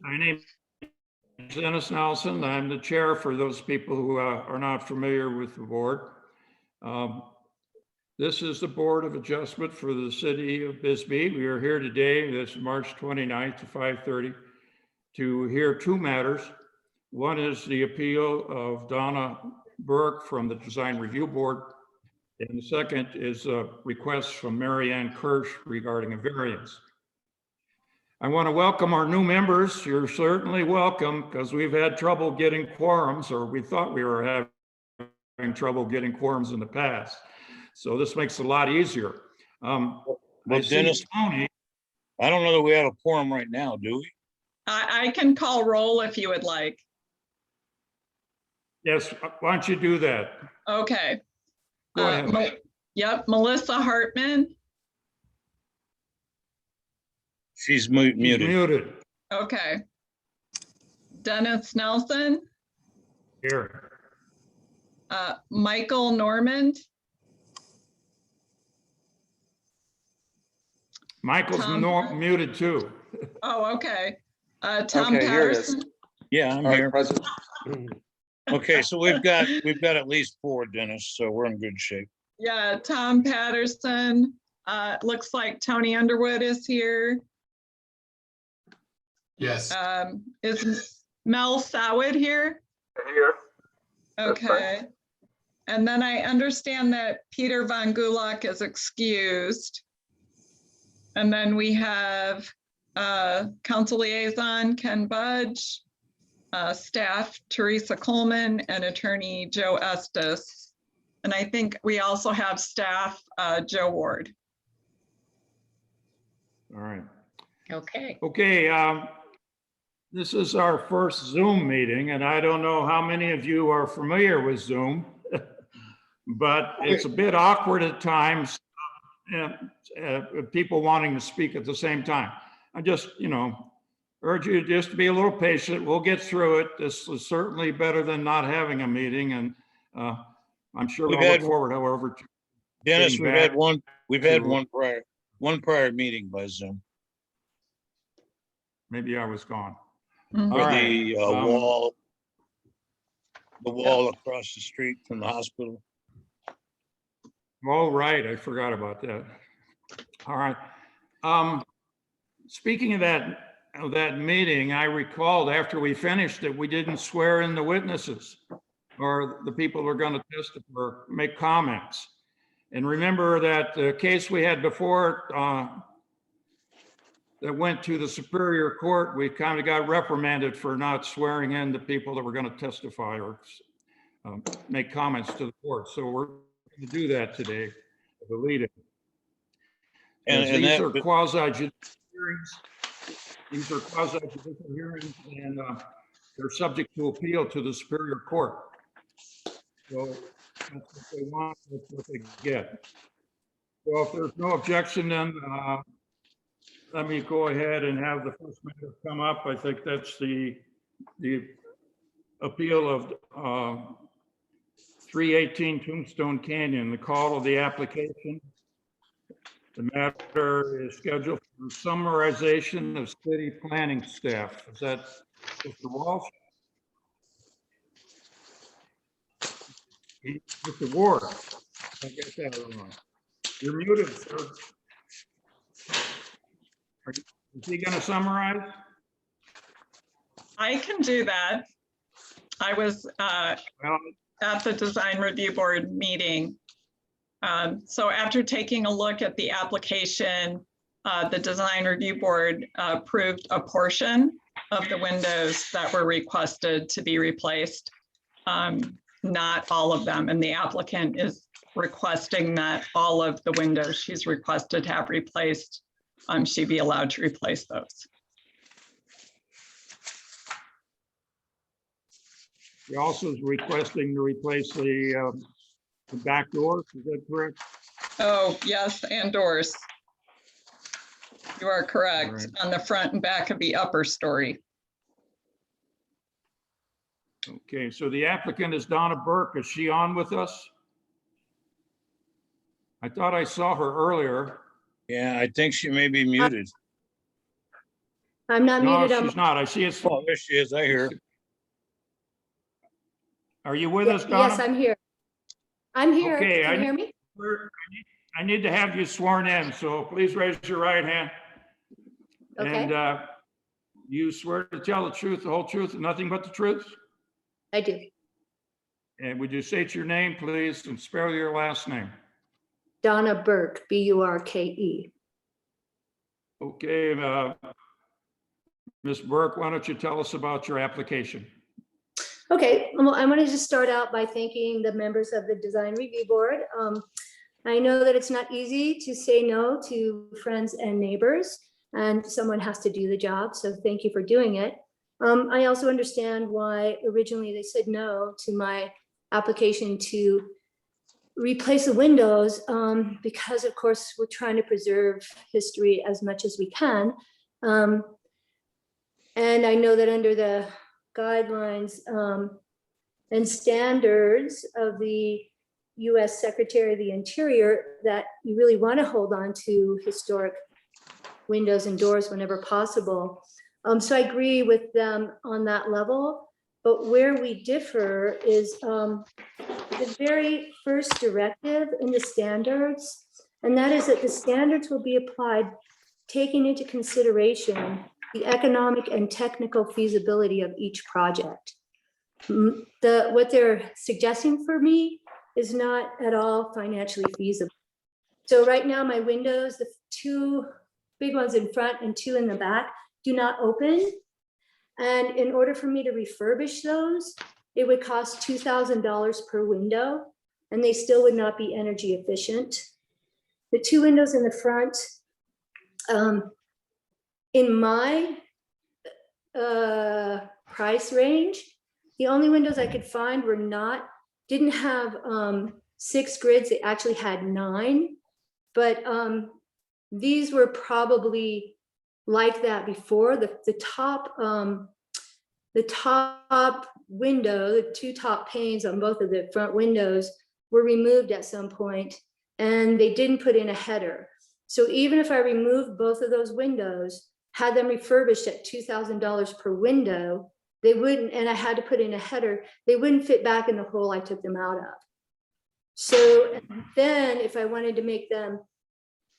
My name is Dennis Nelson. I'm the chair for those people who are not familiar with the board. This is the Board of Adjustment for the City of Bisbee. We are here today, this is March 29th at 5:30, to hear two matters. One is the appeal of Donna Burke from the Design Review Board. And the second is a request from Mary Ann Kirsch regarding a variance. I want to welcome our new members. You're certainly welcome because we've had trouble getting quorums, or we thought we were having trouble getting quorums in the past. So this makes it a lot easier. Well, Dennis, Tony. I don't know that we have a quorum right now, do we? I can call roll if you would like. Yes, why don't you do that? Okay. Go ahead. Yep, Melissa Hartman. She's muted. Muted. Okay. Dennis Nelson. Here. Michael Normand. Michael's muted too. Oh, okay. Tom Okay, here it is. Patterson. Yeah, I'm All right, here. President. Okay, so we've got at least four, Dennis, so we're in good shape. Yeah, Tom Patterson. Looks like Tony Underwood is here. Yes. Is Mel Sawid here? Here. Okay. And then I understand that Peter Von Gulak is excused. And then we have Council Liaison Ken Budge, staff Teresa Coleman, and Attorney Joe Estes. And I think we also have staff Joe Ward. All right. Okay. Okay, this is our first Zoom meeting, and I don't know how many of you are familiar with Zoom, but it's a bit awkward at times, people wanting to speak at the same time. I just, urge you just to be a little patient. We'll get through it. This is certainly better than not having a meeting, and I'm sure we'll look forward, however. To Dennis, we've had one prior meeting by Zoom. Maybe I was gone. Mhm. Where All right, the wall across the street from the hospital. All right, I forgot about that. All right. Speaking of that meeting, I recalled after we finished that we didn't swear in the witnesses or the people who are going to testify or make comments. And remember that the case we had before that went to the Superior Court, we kind of got reprimanded for not swearing in the people that were going to testify or make comments to the court. So we're going to do that today, delete it. And these are quasi-judicial hearings. These are quasi-judicial hearings, and they're subject to appeal to the Superior Court. So that's what they want, that's what they get. So if there's no objection, then let me go ahead and have the first matter come up. I think that's the appeal of 318 Tombstone Canyon, the call of the application. The matter is scheduled for summarization of city planning staff. Is that Mr. Walsh? Mr. Ward. I get that wrong. You're muted, sir. Is he going to summarize? I can do that. I was at the Design Review Board meeting. So after taking a look at the application, the Design Review Board approved a portion of the windows that were requested to be replaced, not all of them. And the applicant is requesting that all of the windows she's requested to have replaced, she be allowed to replace those. He also is requesting to replace the back doors. Is that correct? Oh, yes, and doors. You are correct, Right. on the front and back of the upper story. Okay, so the applicant is Donna Burke. Is she on with us? I thought I saw her earlier. Yeah, I think she may be muted. I'm not No, muted. she's not. I see it's. Oh, there she is. I hear her. Are you with us, Donna? Yes, I'm here. I'm here. Okay, Can you hear me? I need to have you sworn in, so please raise your right hand. Okay, And you swear to tell the truth, the whole truth, and nothing but the truth? I do. And would you state your name, please, and spell your last name? Donna Burke, B-U-R-K-E. Okay, Ms. Burke, why don't you tell us about your application? Okay, well, I want to just start out by thanking the members of the Design Review Board. I know that it's not easy to say no to friends and neighbors, and someone has to do the job, so thank you for doing it. I also understand why originally they said no to my application to replace the windows, because of course we're trying to preserve history as much as we can. And I know that under the guidelines and standards of the US Secretary of the Interior, that you really want to hold on to historic windows and doors whenever possible. So I agree with them on that level, but where we differ is the very first directive in the standards, and that is that the standards will be applied taking into consideration the economic and technical feasibility of each project. What they're suggesting for me is not at all financially feasible. So right now, my windows, the two big ones in front and two in the back, do not open. And in order for me to refurbish those, it would cost $2,000 per window, and they still would not be energy efficient. The two windows in the front, in my price range, the only windows I could find didn't have 6 grids, they actually had 9. But these were probably like that before. The top window, the 2 top panes on both of the front windows were removed at some point, and they didn't put in a header. So even if I removed both of those windows, had them refurbished at $2,000 per window, they wouldn't, and I had to put in a header, they wouldn't fit back in the hole I took them out of. So then if I wanted to make them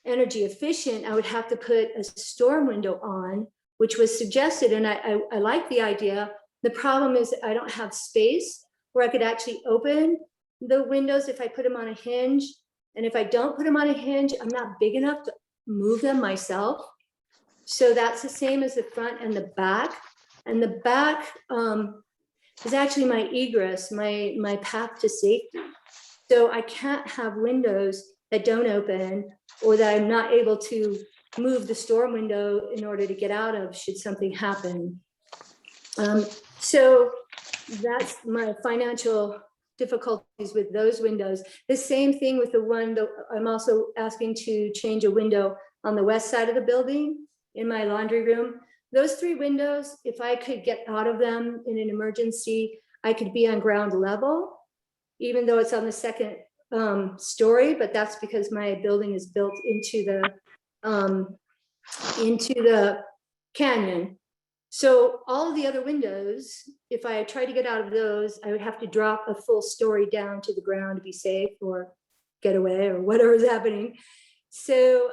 energy efficient, I would have to put a storm window on, which was suggested, and I like the idea. The problem is I don't have space where I could actually open the windows if I put them on a hinge. And if I don't put them on a hinge, I'm not big enough to move them myself. So that's the same as the front and the back. And the back is actually my egress, my path to safety. So I can't have windows that don't open, or that I'm not able to move the storm window in order to get out of should something happen. So that's my financial difficulties with those windows. The same thing with the one that I'm also asking to change a window on the west side of the building in my laundry room. Those 3 windows, if I could get out of them in an emergency, I could be on ground level, even though it's on the 2nd story, but that's because my building is built into the canyon. So all of the other windows, if I tried to get out of those, I would have to drop a full story down to the ground to be safe or get away or whatever is happening. So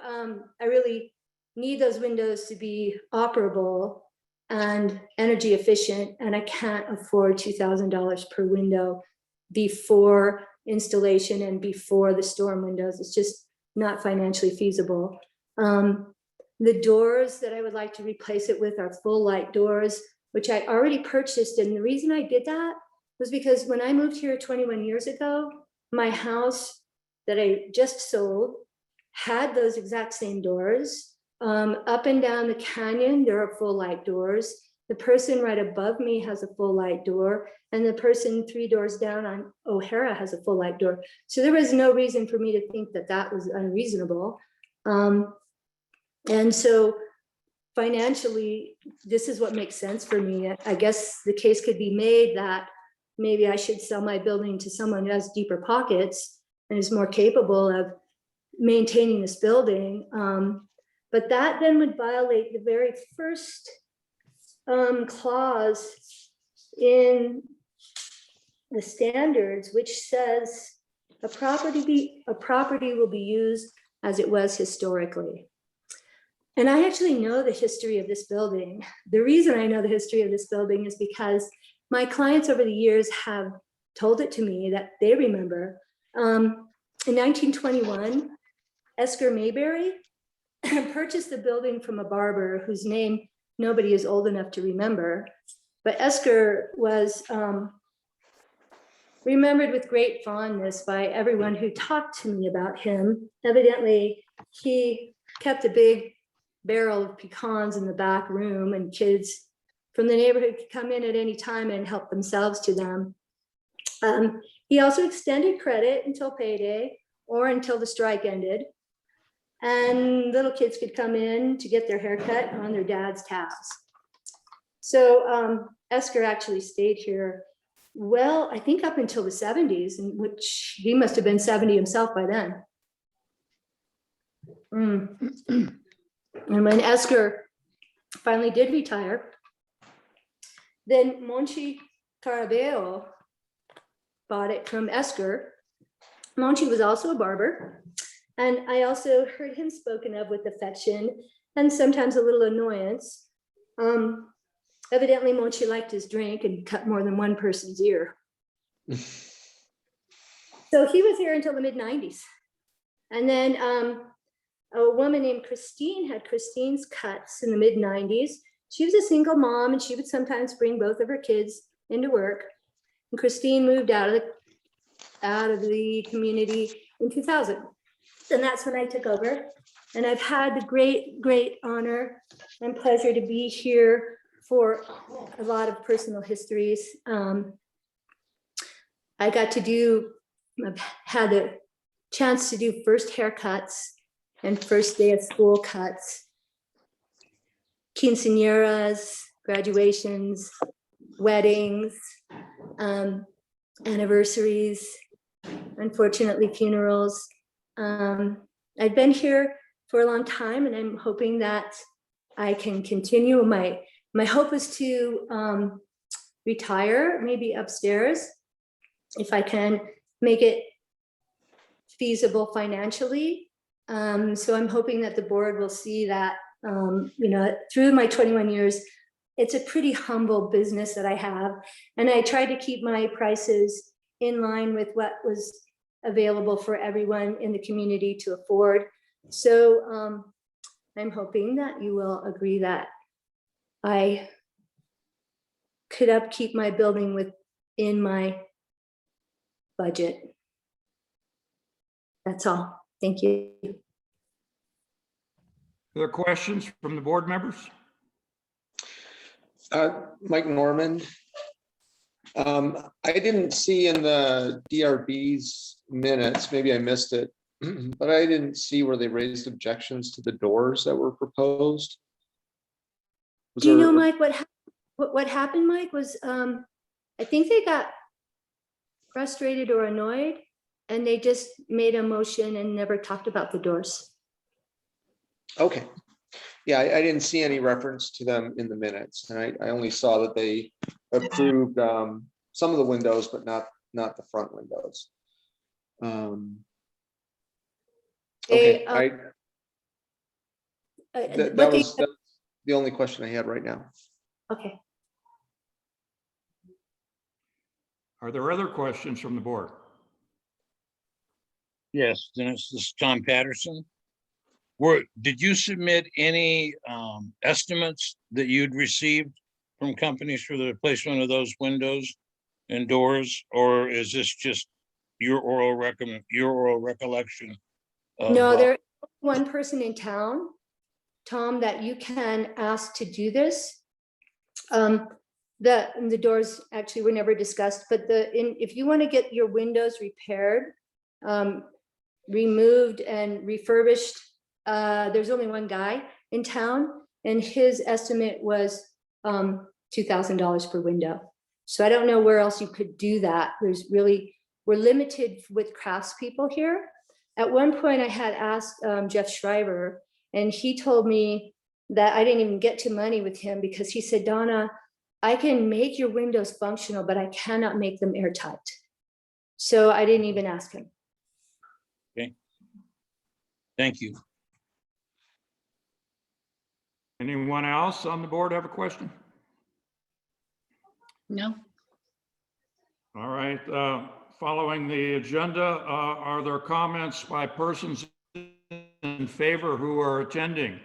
I really need those windows to be operable and energy efficient, and I can't afford $2,000 per window before installation and before the storm windows. It's just not financially feasible. The doors that I would like to replace it with are full light doors, which I already purchased. And the reason I did that was because when I moved here 21 years ago, my house that I just sold had those exact same doors. Up and down the canyon, there are full light doors. The person right above me has a full light door, and the person 3 doors down on O'Hara has a full light door. So there was no reason for me to think that that was unreasonable. And so financially, this is what makes sense for me. I guess the case could be made that maybe I should sell my building to someone who has deeper pockets and is more capable of maintaining this building. But that then would violate the very first clause in the standards which says a property will be used as it was historically. And I actually know the history of this building. The reason I know the history of this building is because my clients over the years have told it to me that they remember. In 1921, Esker Mayberry purchased the building from a barber whose name nobody is old enough to remember. But Esker was remembered with great fondness by everyone who talked to me about him. Evidently, he kept a big barrel of pecans in the back room, and kids from the neighborhood could come in at any time and help themselves to them. He also extended credit until payday or until the strike ended. And little kids could come in to get their haircut on their dad's tabs. So Esker actually stayed here, well, I think up until the 70s, in which he must have been 70 himself by then. And when Esker finally did retire, then Monchi Carabeo bought it from Esker. Monchi was also a barber, and I also heard him spoken of with affection and sometimes a little annoyance. Evidently, Monchi liked his drink and cut more than one person's ear. So he was here until the mid-90s. And then a woman named Christine had Christine's cuts in the mid-90s. She was a single mom, and she would sometimes bring both of her kids into work. And Christine moved out of the community in 2000. And that's when I took over. And I've had the great honor and pleasure to be here for a lot of personal histories. I've had the chance to do first haircuts and first day of school cuts, quinceañeras, graduations, weddings, anniversaries, unfortunately funerals. I've been here for a long time, and I'm hoping that I can continue. My hope is to retire, maybe upstairs, if I can make it feasible financially. So I'm hoping that the board will see that, through my 21 years, it's a pretty humble business that I have. And I try to keep my prices in line with what was available for everyone in the community to afford. So I'm hoping that you will agree that I could upkeep my building within my budget. That's all. Thank you. Other questions from the board members? Mike Norman. I didn't see in the DRB's minutes, maybe I missed it, but I didn't see where they raised objections to the doors that were proposed. Do you know, Mike, what happened, Mike, was I think they got frustrated or annoyed, and they just made a motion and never talked about the doors. Okay. Yeah, I didn't see any reference to them in the minutes, and I only saw that they approved some of the windows, but not the front windows. Okay, that was the only question I had right now. Okay. Are there other questions from the board? Yes, Dennis, this is Tom Patterson. Did you submit any estimates that you'd received from companies for the replacement of those windows and doors, or is this just your oral recollection? No, there's one person in town, Tom, that you can ask to do this. The doors actually were never discussed, but if you want to get your windows repaired, removed and refurbished, there's only one guy in town, and his estimate was $2,000 per window. So I don't know where else you could do that. We're limited with craftspeople here. At one point I had asked Jeff Schreiber, and he told me that I didn't even get to money with him because he said, Donna, I can make your windows functional, but I cannot make them airtight. So I didn't even ask him. Thank you. Anyone else on the board have a question? No. All right, following the agenda, are there comments by persons in favor who are attending?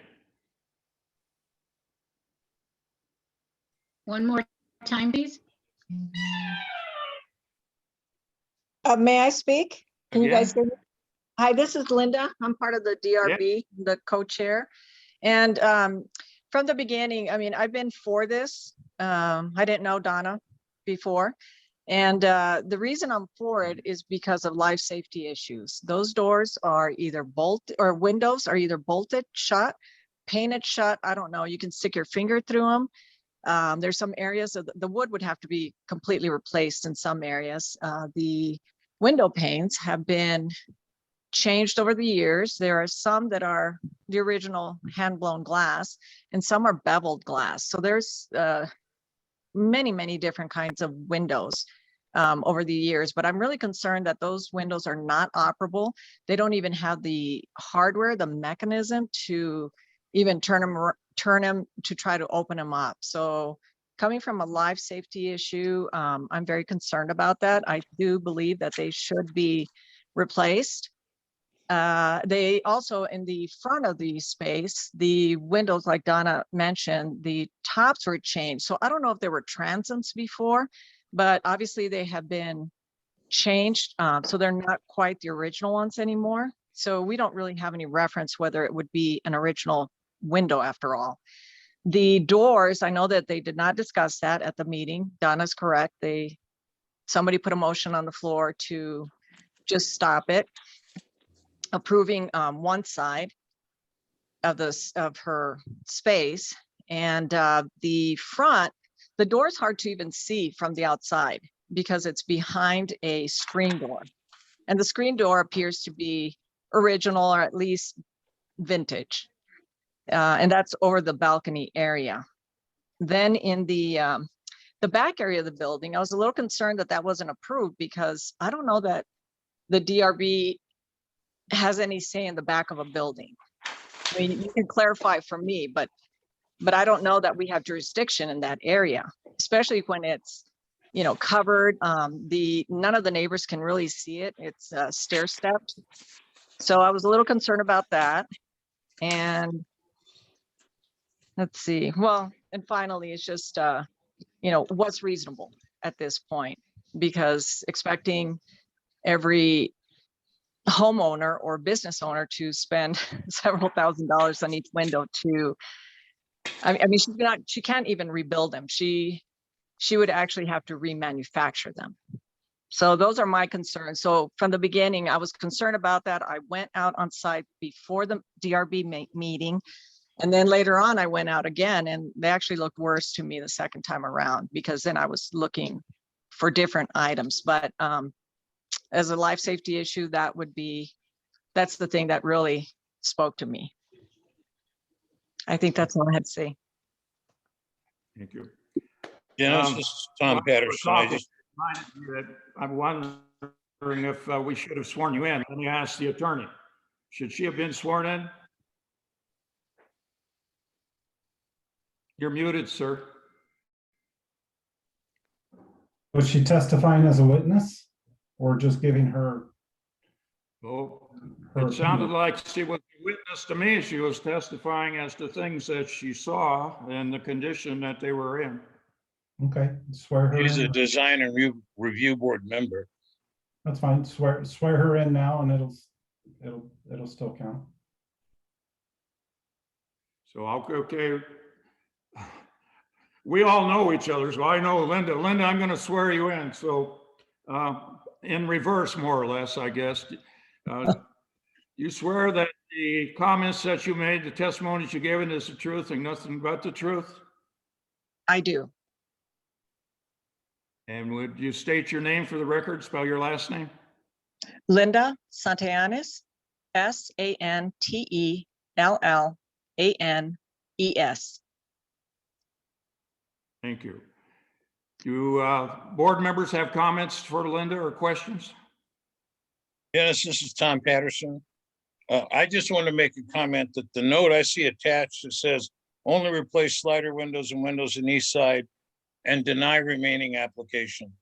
One more time, please. May I speak? Can you guys Again? hear me? Hi, this is Linda. I'm part of the DRB, the co-chair. And from the beginning, I mean, I've been for this. I didn't know Donna before. And the reason I'm for it is because of life safety issues. Those doors are either or windows are either bolted shut, painted shut. I don't know. You can stick your finger through them. There's some areas of the wood would have to be completely replaced in some areas. The window panes have been changed over the years. There are some that are the original hand-blown glass and some are beveled glass. So there's many, many different kinds of windows over the years, but I'm really concerned that those windows are not operable. They don't even have the hardware, the mechanism to even turn them to try to open them up. So coming from a life safety issue, I'm very concerned about that. I do believe that they should be replaced. They also, in the front of the space, the windows, like Donna mentioned, the tops were changed. So I don't know if there were transoms before, but obviously they have been changed. So they're not quite the original ones anymore. So we don't really have any reference whether it would be an original window after all. The doors, I know that they did not discuss that at the meeting. Donna's correct. Somebody put a motion on the floor to just stop it, approving one side of her space, and the front, the door is hard to even see from the outside because it's behind a screen door, and the screen door appears to be original or at least vintage, and that's over the balcony area. Then in the back area of the building, I was a little concerned that that wasn't approved because I don't know that the DRB has any say in the back of a building. I mean, you can clarify for me, but I don't know that we have jurisdiction in that area, especially when it's, you know, covered. None of the neighbors can really see it. It's stair stepped. So I was a little concerned about that. And let's see, well, and finally, it's just, you know, what's reasonable at this point, because expecting every homeowner or business owner to spend several $1,000s on each window I mean, she can't even rebuild them. She would actually have to remanufacture them. So those are my concerns. So from the beginning, I was concerned about that. I went out on site before the DRB meeting. And then later on, I went out again, and they actually looked worse to me the second time around, because then I was looking for different items. But as a life safety issue, that's the thing that really spoke to me. I think that's all I had to say. Thank you. Yeah, this is Tom Patterson. I'm wondering if we should have sworn you in. Let me ask the attorney. Should she have been sworn in? You're muted, sir. Was she testifying as a witness or just giving her? Oh, her it sounded opinion? like she was a witness to me. She was testifying as to things that she saw and the condition that they were in. Okay, swear her She's a in. design and review board member. That's fine. Swear her in now, and it'll still count. So okay. We all know each other, so I know Linda. Linda, I'm going to swear you in. So in reverse, more or less, I guess. You swear that the comments that you made, the testimonies you gave, is the truth and nothing but the truth? I do. And would you state your name for the record? Spell your last name. Linda Santellanes, Santellanes. ES. Thank you. Do board members have comments for Linda or questions? Dennis, this is Tom Patterson. I just want to make a comment that the note I see attached, it says only replace slider windows and windows in east side and deny remaining application.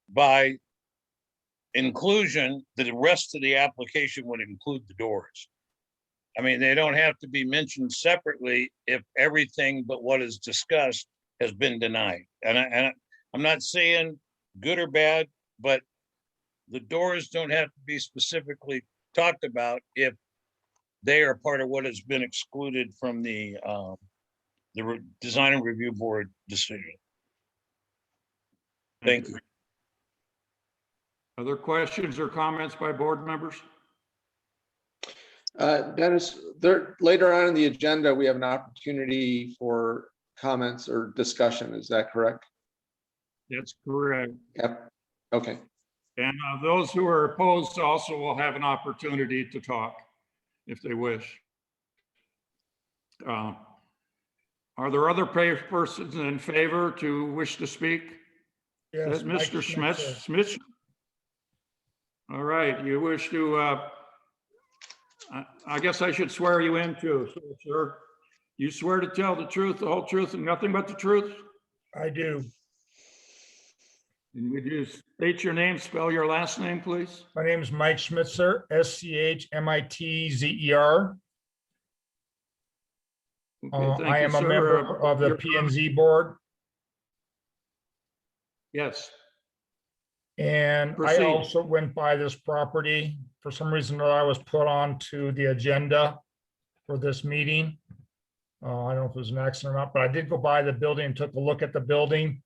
By inclusion, the rest of the application would include the doors. I mean, they don't have to be mentioned separately if everything but what is discussed has been denied. And I'm not saying good or bad, but the doors don't have to be specifically talked about if they are part of what has been excluded from the design and review board decision. Thank you. Other questions or comments by board members? Dennis, later on in the agenda, we have an opportunity for comments or discussion. Is that correct? That's correct. Yep. Okay. And those who are opposed also will have an opportunity to talk if they wish. Are there other persons in favor to wish to speak? Yes, Mike Mr. Schmidt, Schmidt? All right, you wish to, I guess I should swear you in too, so, sir. You swear to tell the truth, the whole truth, and nothing but the truth? I do. And would you state your name, spell your last name, please? My name is Mike Schmitzer, SCHMITZER. Okay, thank I you, am a sir. member of the Your- P and Z board, Yes, and I Proceed. also went by this property. For some reason, I was put on to the agenda for this meeting. I don't know if it was an accident or not, but I did go by the building and took a look at the building.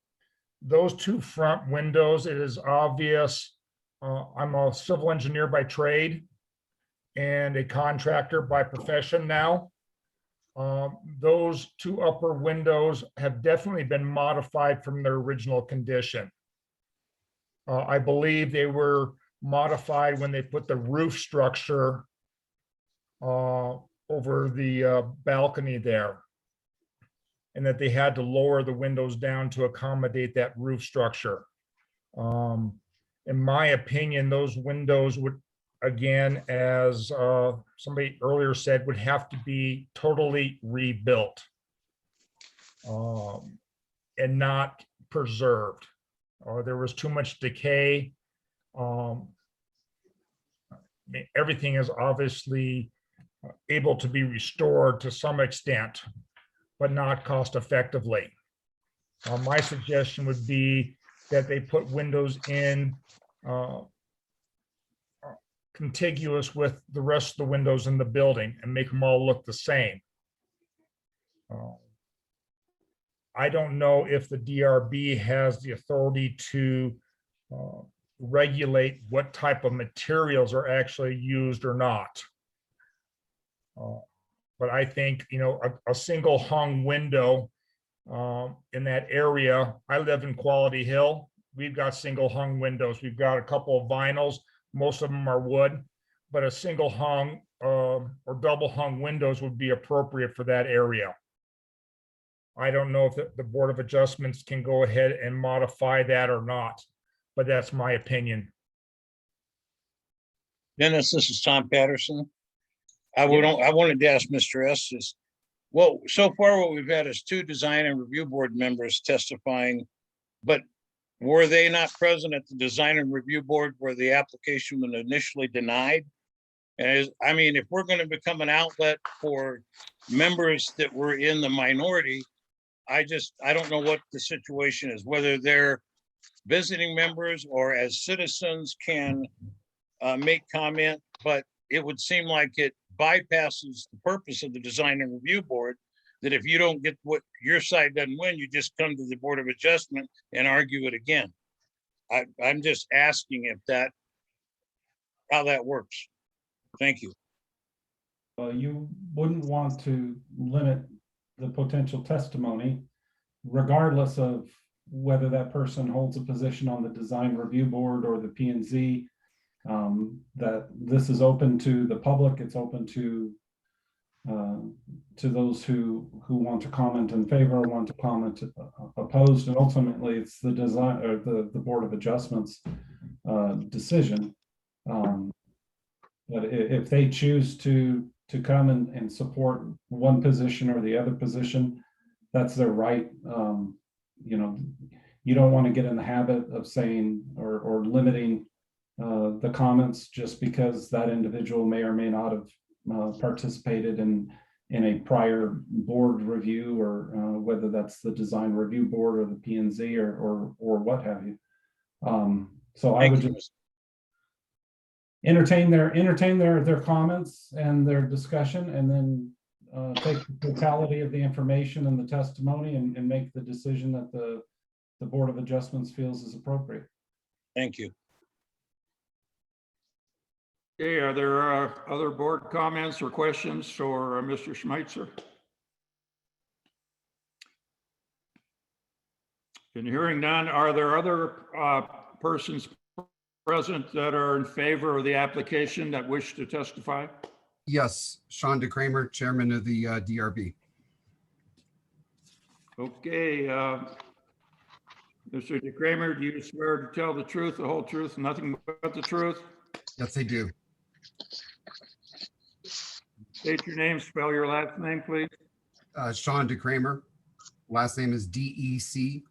Those two front windows, it is obvious. I'm a civil engineer by trade and a contractor by profession now. Those two upper windows have definitely been modified from their original condition. I believe they were modified when they put the roof structure over the balcony there, and that they had to lower the windows down to accommodate that roof structure. In my opinion, those windows would, again, as somebody earlier said, would have to be totally rebuilt and not preserved. There was too much decay. Everything is obviously able to be restored to some extent, but not cost effectively. My suggestion would be that they put windows in contiguous with the rest of the windows in the building and make them all look the same. I don't know if the DRB has the authority to regulate what type of materials are actually used or not. But I think, a single hung window in that area. I live in Quality Hill. We've got single hung windows. We've got a couple of vinyls. Most of them are wood, but a single hung or double hung windows would be appropriate for that area. I don't know if the Board of Adjustments can go ahead and modify that or not, but that's my opinion. Dennis, this is Tom Patterson. I wanted to ask Mr. Estes. Well, so far what we've had is two design and review board members testifying, but were they not present at the design and review board where the application was initially denied? And if we're going to become an outlet for members that were in the minority, I don't know what the situation is, whether they're visiting members or as citizens can make comment, but it would seem like it bypasses the purpose of the design and review board, that if you don't get what your side doesn't win, you just come to the Board of Adjustment and argue it again. I'm just asking how that works. Thank you. You wouldn't want to limit the potential testimony, regardless of whether that person holds a position on the design review board or the P and Z. That this is open to the public. It's open to to those who want to comment in favor, want to comment opposed, and ultimately it's the design or the Board of Adjustments decision. But if they choose to come and support one position or the other position, that's their right. You know, you don't want to get in the habit of saying or limiting the comments just because that individual may or may not have participated in a prior board review, or whether that's the design review board or the P&Z or what have you. So I would just entertain their comments and their discussion, and then take the totality of the information and the testimony and make the decision that the Board of Adjustments feels is appropriate. Thank you. Okay, are there other board comments or questions for Mr. Schmeitzer? In hearing none, are there other persons present that are in favor of the application that wish to testify? Yes, Sean DeCramer, Chairman of the DRB. Okay, Mr. DeCramer, do you swear to tell the truth, the whole truth, and nothing but the truth? Yes, I do. State your name, spell your last name, please. Sean DeCramer. Last name is DeCramer.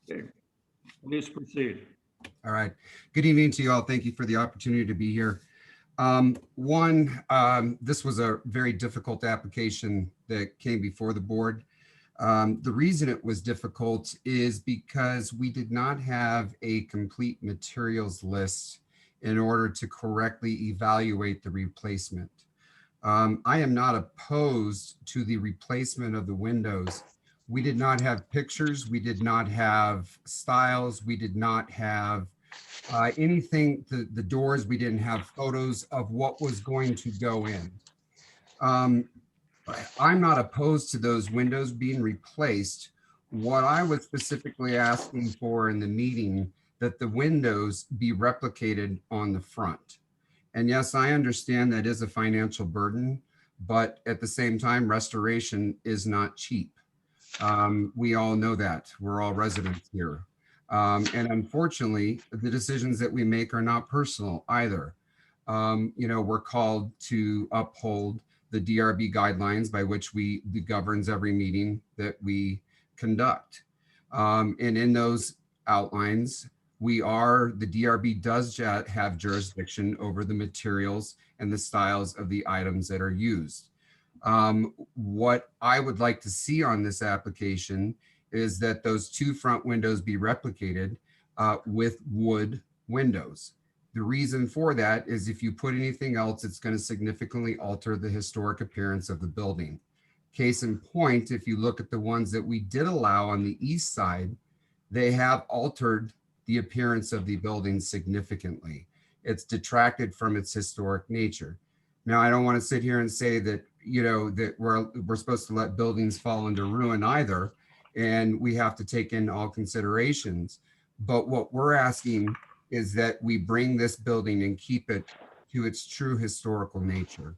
Okay, please proceed. All right. Good evening to you all. Thank you for the opportunity to be here. This was a very difficult application that came before the board. The reason it was difficult is because we did not have a complete materials list in order to correctly evaluate the replacement. I am not opposed to the replacement of the windows. We did not have pictures. We did not have styles. We did not have anything, the doors, we didn't have photos of what was going to go in. I'm not opposed to those windows being replaced. What I was specifically asking for in the meeting, that the windows be replicated on the front. And yes, I understand that is a financial burden, but at the same time, restoration is not cheap. We all know that. We're all residents here. And unfortunately, the decisions that we make are not personal either. You know, we're called to uphold the DRB guidelines by which governs every meeting that we conduct. And in those outlines, the DRB does have jurisdiction over the materials and the styles of the items that are used. What I would like to see on this application is that those two front windows be replicated with wood windows. The reason for that is if you put anything else, it's going to significantly alter the historic appearance of the building. Case in point, if you look at the ones that we did allow on the east side, they have altered the appearance of the building significantly. It's detracted from its historic nature. Now, I don't want to sit here and say that, you know, that we're supposed to let buildings fall into ruin either, and we have to take in all considerations. But what we're asking is that we bring this building and keep it to its true historical nature.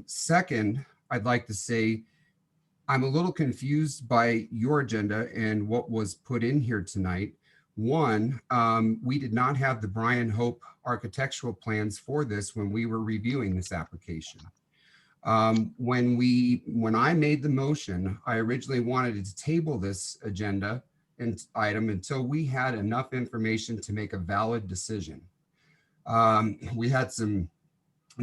Second, I'd like to say I'm a little confused by your agenda and what was put in here tonight. One, we did not have the Brian Hope architectural plans for this when we were reviewing this application. When I made the motion, I originally wanted to table this agenda and item until we had enough information to make a valid decision. We had some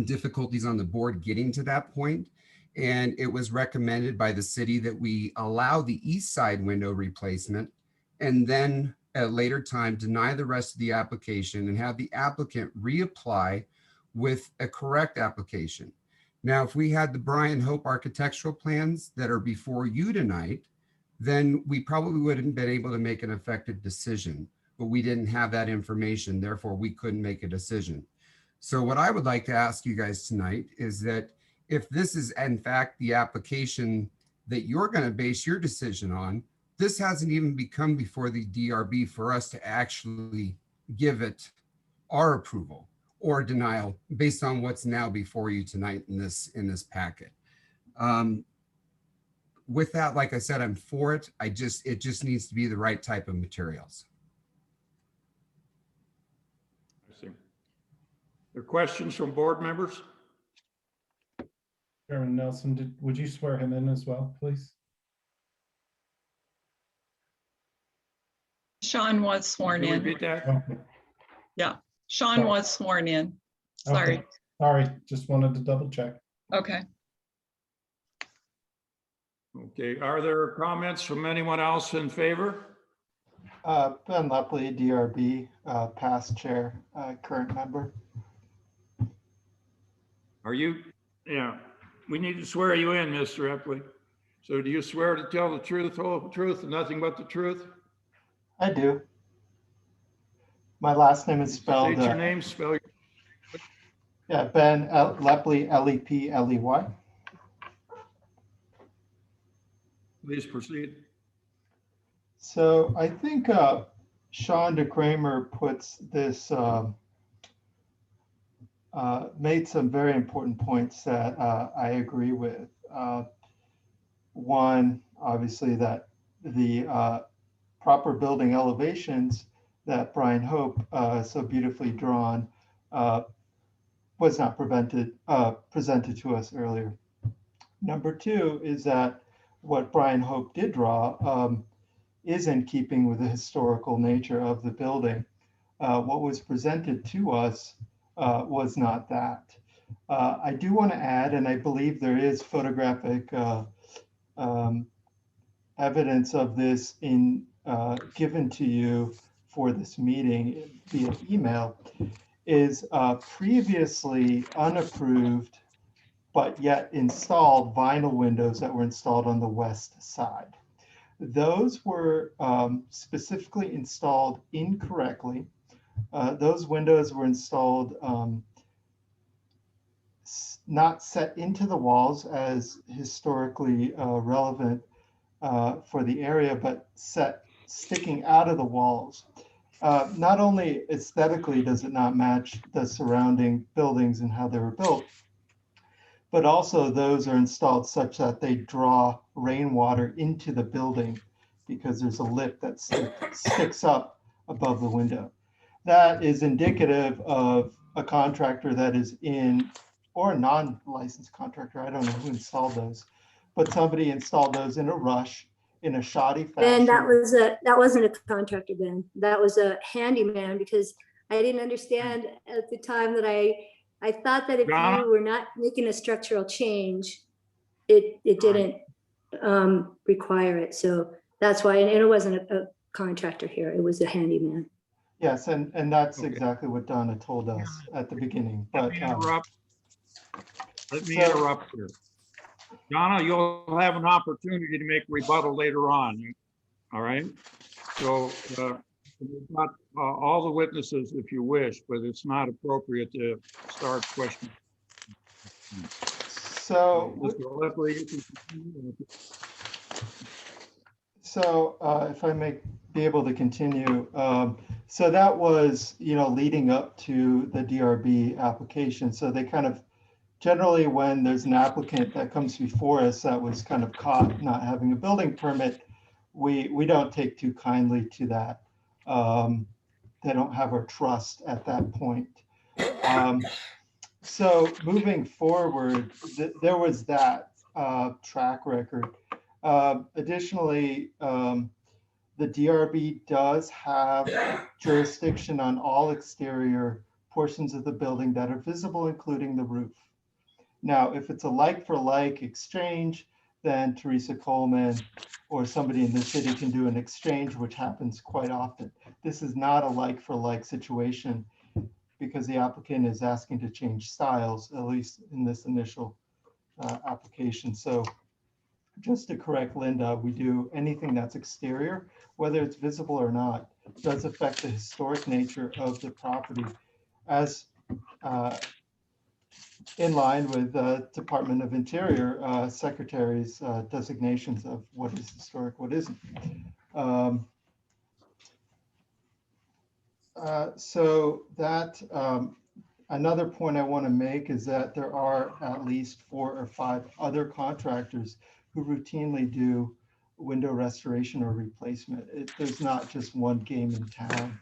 difficulties on the board getting to that point, and it was recommended by the city that we allow the east side window replacement and then at a later time deny the rest of the application and have the applicant reapply with a correct application. Now, if we had the Brian Hope architectural plans that are before you tonight, then we probably wouldn't have been able to make an effective decision, but we didn't have that information, therefore we couldn't make a decision. So what I would like to ask you guys tonight is that if this is in fact the application that you're going to base your decision on, this hasn't even become before the DRB for us to actually give it our approval. or denial based on what's now before you tonight in this packet. With that, like I said, I'm for it. It just needs to be the right type of materials. I see. There are questions from board members? Chairman Nelson, would you swear him in as well, please? Sean was sworn Can you in. repeat that? Okay. Sean Sorry. was sworn in. Sorry. Okay. Sorry, just wanted to double check. Okay. Okay, are there comments from anyone else in favor? Ben Lepley, DRB, past chair, current member. Are you, yeah, we need to swear you in, Mr. Epley. So do you swear to tell the truth, whole truth, and nothing but the truth? I do. My last name is spelled. State your name, spell your. Yeah, Ben Lepley, Lepley. Please proceed. So I think Sean DeCramer puts this, made some very important points that I agree with. One, obviously, that the proper building elevations that Brian Hope so beautifully drawn was not presented to us earlier. Number two is that what Brian Hope did draw is in keeping with the historical nature of the building. What was presented to us was not that. I do want to add, and I believe there is photographic evidence of this given to you for this meeting via email, is previously unapproved but yet installed vinyl windows that were installed on the west side. Those were specifically installed incorrectly. Those windows were installed not set into the walls as historically relevant for the area, but set sticking out of the walls. Not only aesthetically does it not match the surrounding buildings and how they were built, but also those are installed such that they draw rainwater into the building because there's a lip that sticks up above the window. That is indicative of a contractor that is in, or a non-licensed contractor, I don't know who installed those, but somebody installed those in a rush, in a shoddy fashion. Ben, that wasn't a contractor, Ben. That was a handyman, because I didn't understand at the time that I thought that if Donna? you were not making a structural change, it didn't require it. So that's why, and it wasn't a contractor here. It was a handyman. Yes, and that's Okay. exactly what Donna told us at the beginning, Let but me interrupt. Let me interrupt here. Donna, you'll have an opportunity to make rebuttal later on. All right? So we've got all the witnesses if you wish, but it's not appropriate to start questioning. so Mr. Lepley, you can continue. So if I may be able to continue, so that was, leading up to the DRB application. So they kind of, generally when there's an applicant that comes before us that was kind of caught not having a building permit, we don't take too kindly to that. They don't have our trust at that point. So moving forward, there was that track record. Additionally, the DRB does have jurisdiction on all exterior portions of the building that are visible, including the roof. Now, if it's a like-for-like exchange, then Teresa Coleman or somebody in the city can do an exchange, which happens quite often. This is not a like-for-like situation because the applicant is asking to change styles, at least in this initial application. So just to correct Linda, we do anything that's exterior, whether it's visible or not, does affect the historic nature of the property as in line with the Department of Interior Secretary's designations of what is historic, what isn't. So that Another point I want to make is that there are at least 4 or 5 other contractors who routinely do window restoration or replacement. There's not just one game in town.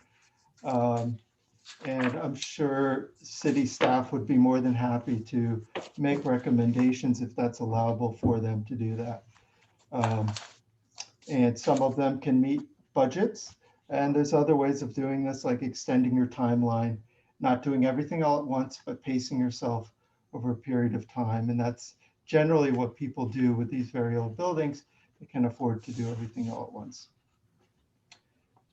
And I'm sure city staff would be more than happy to make recommendations if that's allowable for them to do that. And some of them can meet budgets. And there's other ways of doing this, like extending your timeline, not doing everything all at once, but pacing yourself over a period of time. And that's generally what people do with these very old buildings. They can afford to do everything all at once.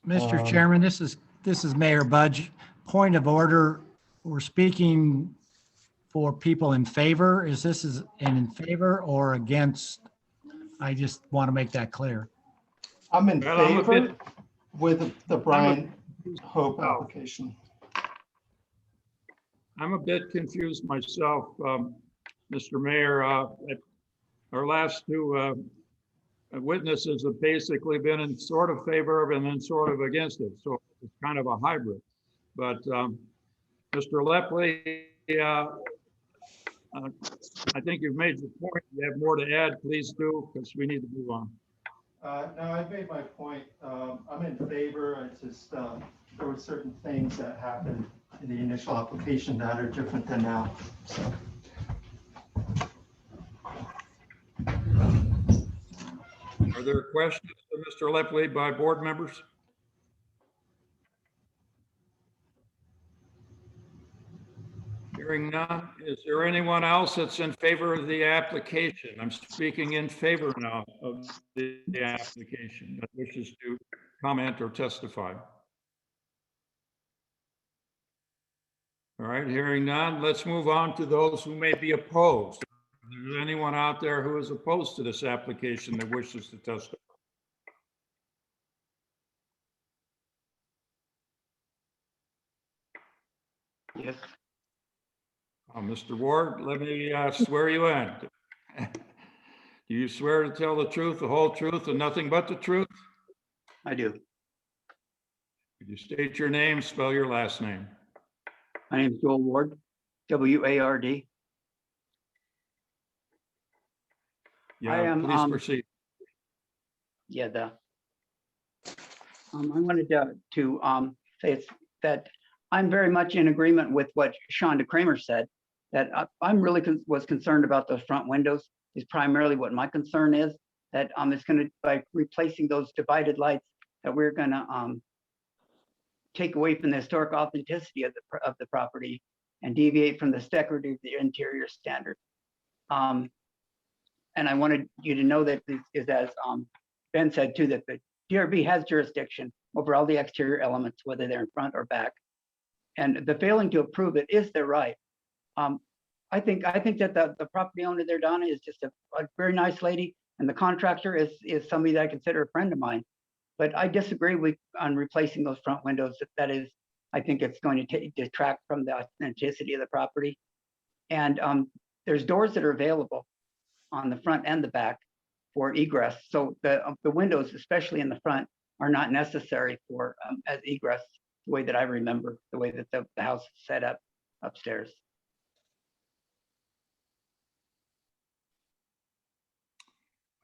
Mr. Chairman, this is Mayor Budge. Point of order, we're speaking for people in favor. Is this in favor or against? I just want to make that clear. I'm in Well, I'm a favor bit- with the Brian Hope application. I'm a bit confused myself, Mr. Mayor. At our last 2 witnesses have basically been in sort of favor of and then sort of against it. So it's kind of a hybrid. But Mr. Lepley, I think you've made your point. If you have more to add, please do, because we need to move on. No, I've made my point. I'm in favor. It's just there were certain things that happened in the initial application that are different than now. So. Are there questions for Mr. Lepley by board members? Hearing none, is there anyone else that's in favor of the application? I'm speaking in favor now of the application that wishes to comment or testify. All right, hearing none, let's move on to those who may be opposed. Is there anyone out there who is opposed to this application that wishes to testify? Yes. Mr. Ward, let me swear you in. Do you swear to tell the truth, the whole truth, and nothing but the truth? I do. Could you state your name, spell your last name? My name is Joel Ward, W-A-R-D. Yeah, I am, please proceed. Yeah, I wanted to say that I'm very much in agreement with what Shonda Kramer said, that I'm really was concerned about those front windows is primarily what my concern is, that it's going to, by replacing those divided lights, that we're going to take away from the historic authenticity of the property and deviate from the decorative interior standard. And I wanted you to know that this is, as Ben said too, that the DRB has jurisdiction over all the exterior elements, whether they're in front or back. And the failing to approve it is their right. I think that the property owner there, Donna, is just a very nice lady, and the contractor is somebody that I consider a friend of mine. But I disagree on replacing those front windows. That is, I think it's going to detract from the authenticity of the property. And there's doors that are available on the front and the back for egress. So the windows, especially in the front, are not necessary for as egress, the way that I remember, the way that the house is set up upstairs.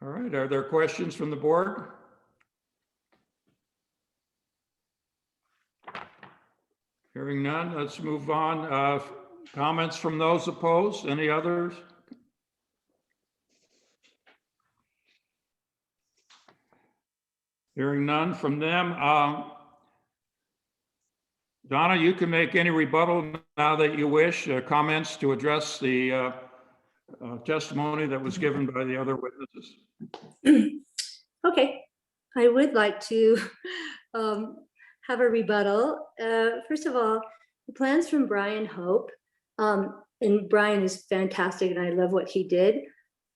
All right, are there questions from the board? Hearing none, let's move on. Comments from those opposed? Any others? Hearing none from them. Donna, you can make any rebuttal now that you wish, comments to address the testimony that was given by the other witnesses. Okay, I would like to have a rebuttal. First of all, the plans from Brian Hope, and Brian is fantastic and I love what he did,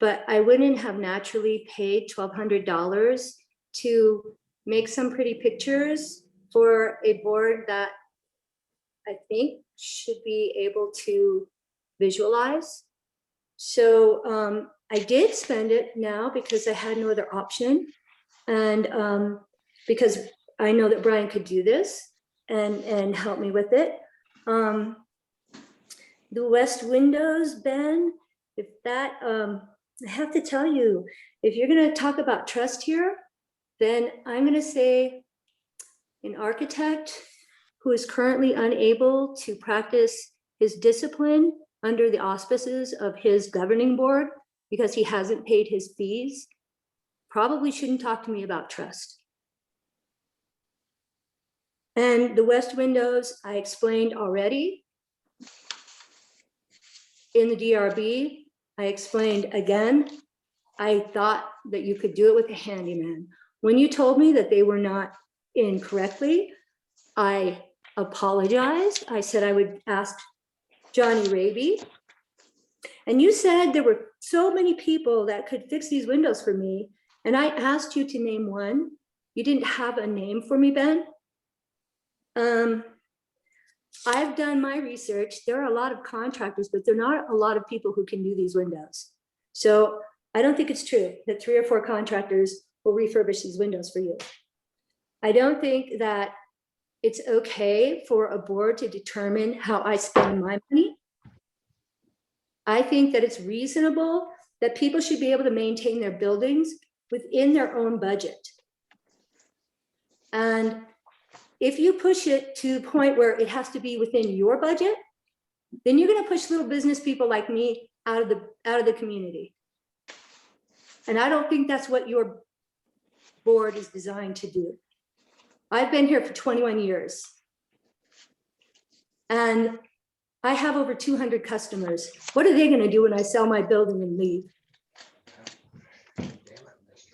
but I wouldn't have naturally paid $1,200 to make some pretty pictures for a board that I think should be able to visualize. So I did spend it now because I had no other option. And because I know that Brian could do this and help me with it. the west windows, Ben, if that, I have to tell you, if you're gonna talk about trust here, then I'm gonna say an architect who is currently unable to practice his discipline under the auspices of his governing board because he hasn't paid his fees, probably shouldn't talk to me about trust. And the west windows, I explained already. In the DRB, I explained again, I thought that you could do it with a handyman. When you told me that they were not in correctly, I apologized. I said I would ask Johnny Raby. And you said there were so many people that could fix these windows for me. And I asked you to name one. You didn't have a name for me, Ben. I've done my research. There are a lot of contractors, but there are not a lot of people who can do these windows. So I don't think it's true that 3 or 4 contractors will refurbish these windows for you. I don't think that it's okay for a board to determine how I spend my money. I think that it's reasonable that people should be able to maintain their buildings within their own budget. And if you push it to the point where it has to be within your budget, then you're going to push little business people like me out of the community. And I don't think that's what your board is designed to do. I've been here for 21 years. And I have over 200 customers. What are they going to do when I sell my building and leave?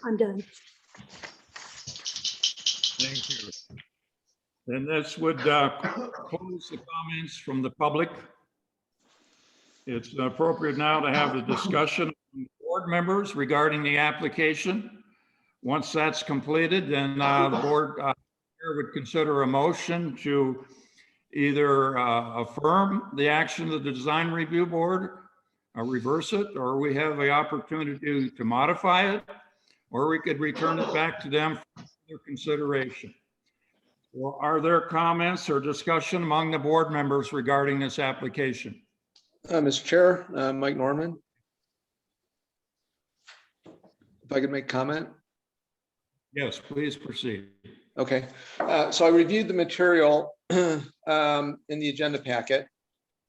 I'm done. Thank you. And this would close the comments from the public. It's appropriate now to have a discussion with board members regarding the application. Once that's completed, then the board chair would consider a motion to either affirm the action of the design review board, or reverse it, or we have the opportunity to modify it, or we could return it back to them for their consideration. Well, are there comments or discussion among the board members regarding this application? Mr. Chair, Mike Norman. If I could make comment? Yes, please proceed. Okay, so I reviewed the material in the agenda packet,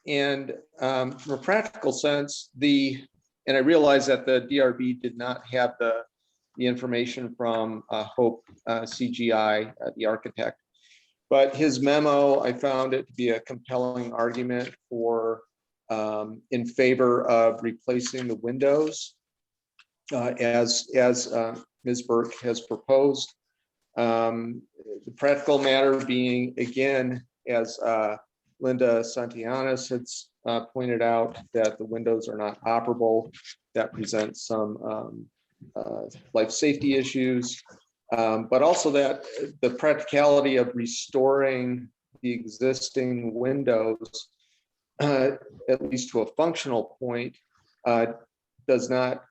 and from a practical sense, and I realized that the DRB did not have the information from Hope CGI, the architect. But his memo, I found it to be a compelling argument for in favor of replacing the windows as Ms. Burke has proposed. The practical matter being, again, as Linda Santillanes had pointed out, that the windows are not operable. That presents some life safety issues. But also that the practicality of restoring the existing windows, at least to a functional point, does not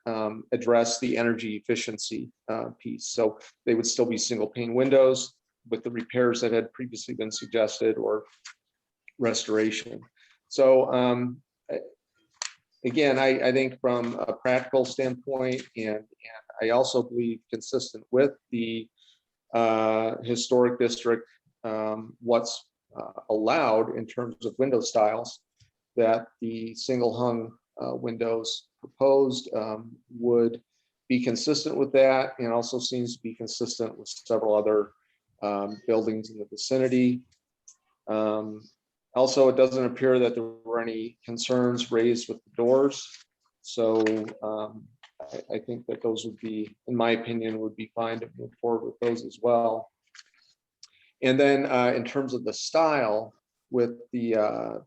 address the energy efficiency piece. So they would still be single pane windows with the repairs that had previously been suggested or restoration. So again, I think from a practical standpoint, and I also believe consistent with the historic district, what's allowed in terms of window styles, that the single hung windows proposed would be consistent with that, and also seems to be consistent with several other buildings in the vicinity. Also, it doesn't appear that there were any concerns raised with the doors. So I think that those would be, in my opinion, would be fine to move forward with those as well. And then in terms of the style with the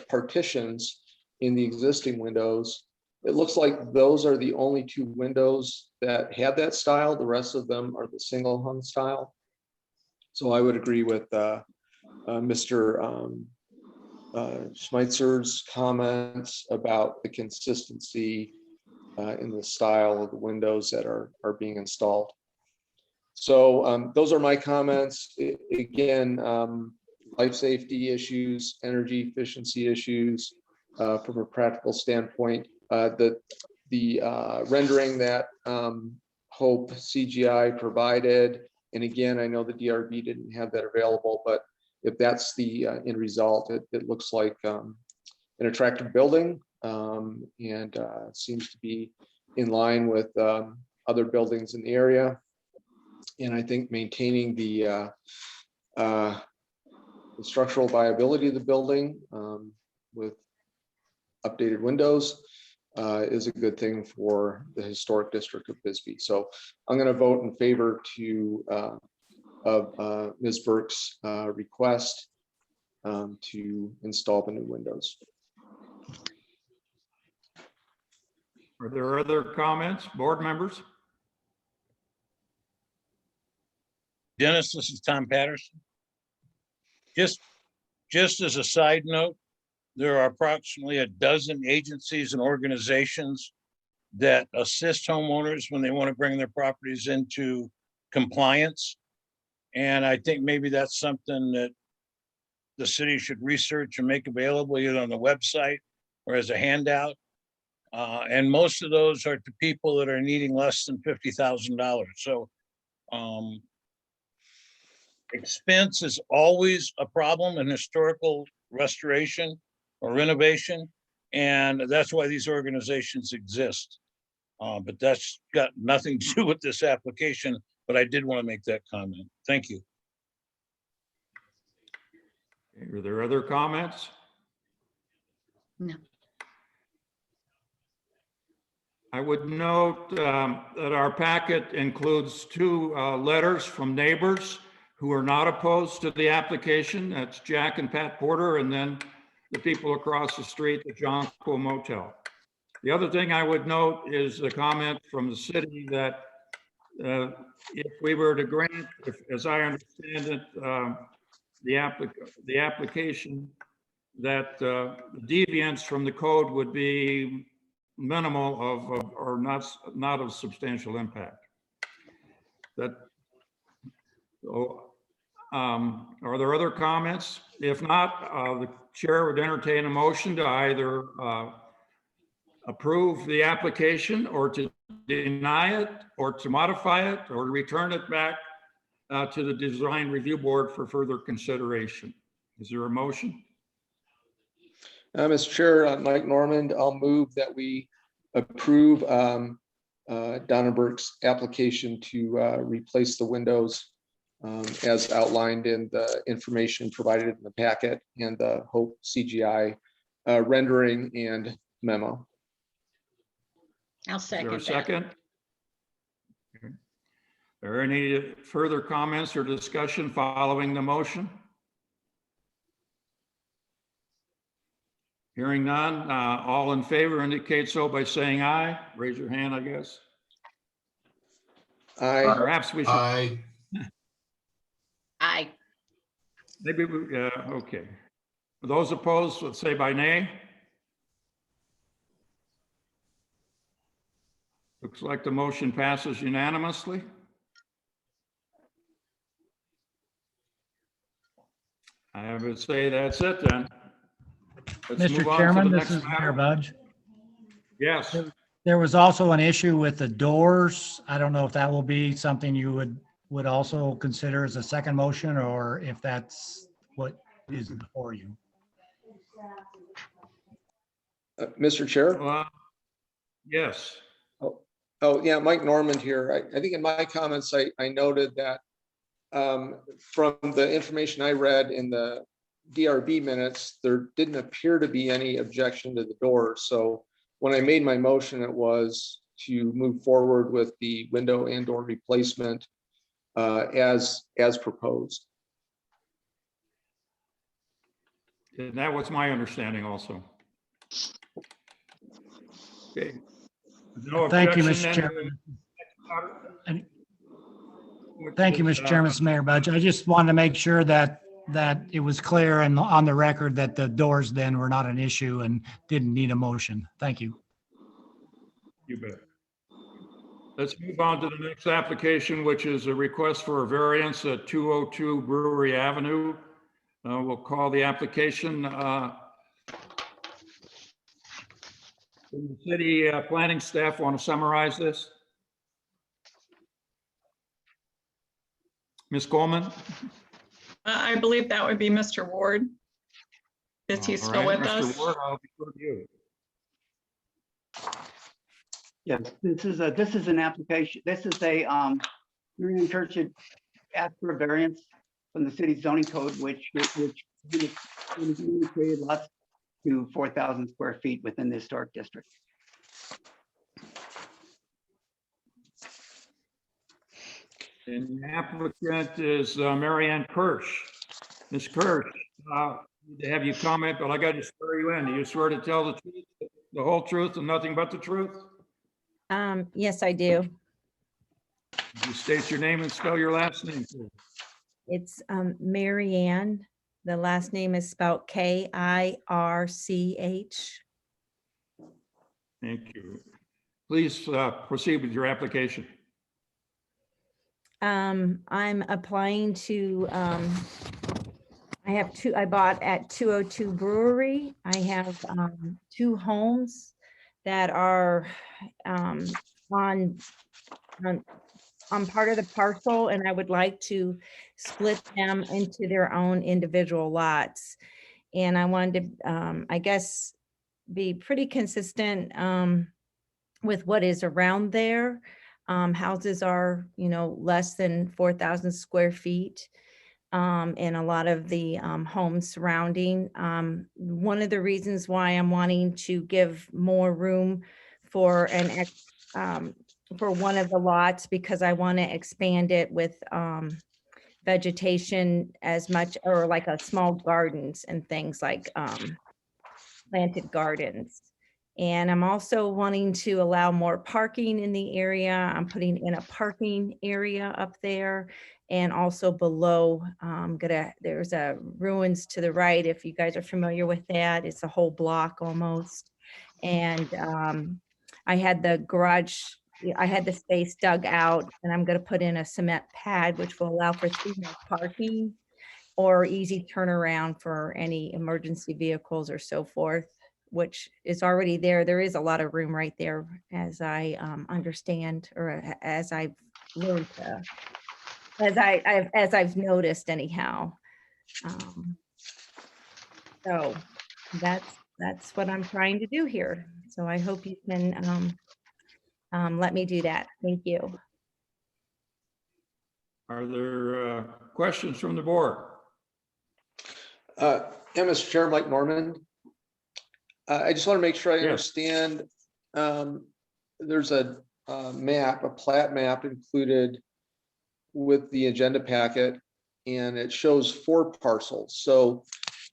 partitions in the existing windows, it looks like those are the only 2 windows that had that style. The rest of them are the single hung style. So I would agree with Mr. Schmeitzer's comments about the consistency in the style of the windows that are being installed. So those are my comments. Again, life safety issues, energy efficiency issues, from a practical standpoint. The rendering that Hope CGI provided, and again, I know the DRB didn't have that available, but if that's the end result, it looks like an attractive building, and seems to be in line with other buildings in the area. And I think maintaining the structural viability of the building with updated windows is a good thing for the historic district of Bisbee. So I'm going to vote in favor of Ms. Burke's request to install the new windows. Are there other comments, board members? Dennis, this is Tom Patterson. Just as a side note, there are approximately a dozen agencies and organizations that assist homeowners when they want to bring their properties into compliance. And I think maybe that's something that the city should research and make available either on the website or as a handout. And most of those are to people that are needing less than $50,000. So expense is always a problem in historical restoration or renovation. And that's why these organizations exist. But that's got nothing to do with this application, but I did want to make that comment. Thank you. Are there other comments? No. I would note that our packet includes two letters from neighbors who are not opposed to the application. That's Jack and Pat Porter, and then the people across the street, the Jonquil Motel. The other thing I would note is the comment from the city that if we were to grant, as I understand it, the application, that the deviance from the code would be minimal or not of substantial impact. Are there other comments? If not, the chair would entertain a motion to either approve the application or to deny it or to modify it or return it back to the design review board for further consideration. Is there a motion? Mr. Chair, Mike Normand, I'll move that we approve Donna Burke's application to replace the windows as outlined in the information provided in the packet and the Hope CGI rendering and memo. I'll Is there second a that. second? Okay. Are there any further comments or discussion following the motion? Hearing none, all in favor indicate so by saying aye. Raise your hand, I guess. Aye. Perhaps we should. Aye. Aye. Maybe, okay. Those opposed, let's say by nay. Looks like the motion passes unanimously. I would say that's it then. Let's move Mr. on to Chairman, the this next is Mayor matter. Budge. Yes, There was also an issue with the doors. I don't know if that will be something you would also consider as a second motion, or if that's what is before you. Mr. Chair. yes. Oh, yeah, Mike Normand here. I think in my comments, I noted that from the information I read in the DRB minutes, there didn't appear to be any objection to the door. So when I made my motion, it was to move forward with the window and door replacement as proposed. And that was my understanding also. Okay. No Thank you, objection Mr. then. Chairman. Thank you, Mr. Chairman, this is Mayor Budge. I just wanted to make sure that it was clear and on the record that the doors then were not an issue and didn't need a motion. Thank you. You bet. Let's move on to the next application, which is a request for a variance at 202 Brewery Avenue. We'll call the application Does the city planning staff want to summarize this? Ms. Coleman? I believe that would be Mr. Ward. Is he All still right, with Mr. us? Ward, I'll defer to you. Yes, this is an application, this is a, Marian Church had asked for a variance from the city zoning code, which created lots to 4,000 square feet within the historic district. And the applicant is Mary Ann Kirsch. Ms. Kirsch, to have you comment, but I got to swear you in. Do you swear to tell the truth, the whole truth, and nothing but the truth? Yes, I do. You state your name and spell your last name, please. It's Mary Ann. The last name is spelled Kirch. Thank you. Please proceed with your application. I'm applying to, I bought at 202 Brewery. I have 2 homes that are on part of the parcel, and I would like to split them into their own individual lots. And I wanted to, I guess, be pretty consistent with what is around there. Houses are, less than 4,000 square feet. And a lot of the homes surrounding. One of the reasons why I'm wanting to give more room for for one of the lots, because I want to expand it with vegetation as much, or like a small gardens and things like planted gardens. And I'm also wanting to allow more parking in the area. I'm putting in a parking area up there, and also below, there's a ruins to the right. If you guys are familiar with that, it's a whole block almost. And I had the garage, I had the space dug out, and I'm going to put in a cement pad, which will allow for 3 more parking or easy turnaround for any emergency vehicles or so forth, which is already there. There is a lot of room right there, as I understand, or as I've learned, as I've noticed anyhow. So that's what I'm trying to do here. So I hope you can let me do that. Thank you. Are there questions from the board? Yeah, Mr. Chair, Mike Norman. I just want to make sure I understand. There's a map, a plat map included with the agenda packet, and it shows 4 parcels. So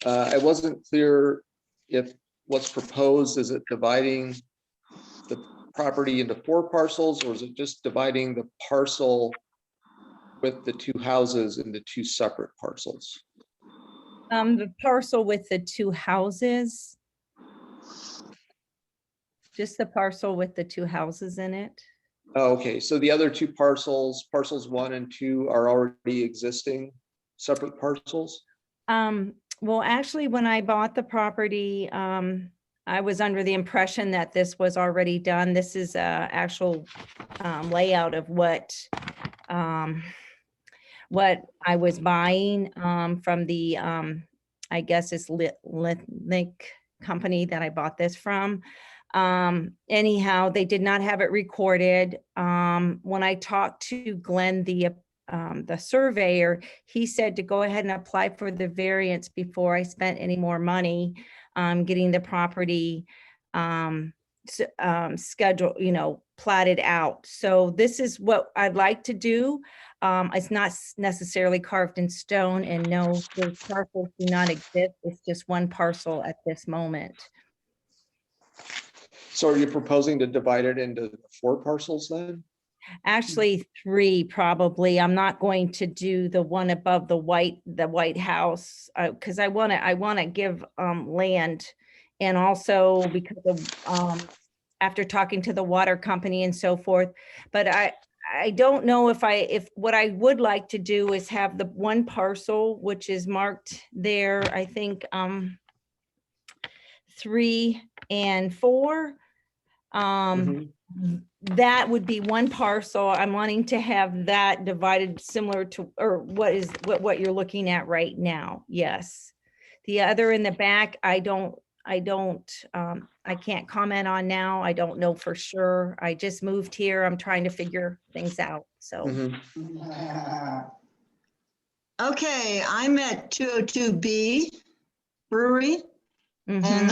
I wasn't clear if what's proposed, is it dividing the property into 4 parcels, or is it just dividing the parcel with the 2 houses into 2 separate parcels? The parcel with the 2 houses. Just the parcel with the 2 houses in it. Oh, okay, so the other 2 parcels, parcels 1 and 2, are already existing separate parcels? Well, actually, when I bought the property, I was under the impression that this was already done. This is a actual layout of what I was buying from the, I guess it's Lithic company that I bought this from. Anyhow, they did not have it recorded. When I talked to Glenn, the surveyor, he said to go ahead and apply for the variance before I spent any more money getting the property schedule, platted out. So this is what I'd like to do. It's not necessarily carved in stone, and no, those parcels do not exist. It's just one parcel at this moment. So are you proposing to divide it into 4 parcels then? Actually 3 probably. I'm not going to do the one above the White House because I want to give land, and also because of after talking to the water company and so forth. But I don't know if what I would like to do is have the 1 parcel which is marked there, I think 3 and 4. That would be one parcel. I'm wanting to have that divided similar to, or what you're looking at right now. Yes. The other in the back, I can't comment on now. I don't know for sure. I just moved here. I'm trying to figure things out. So. Okay, I'm at 202B Brewery. And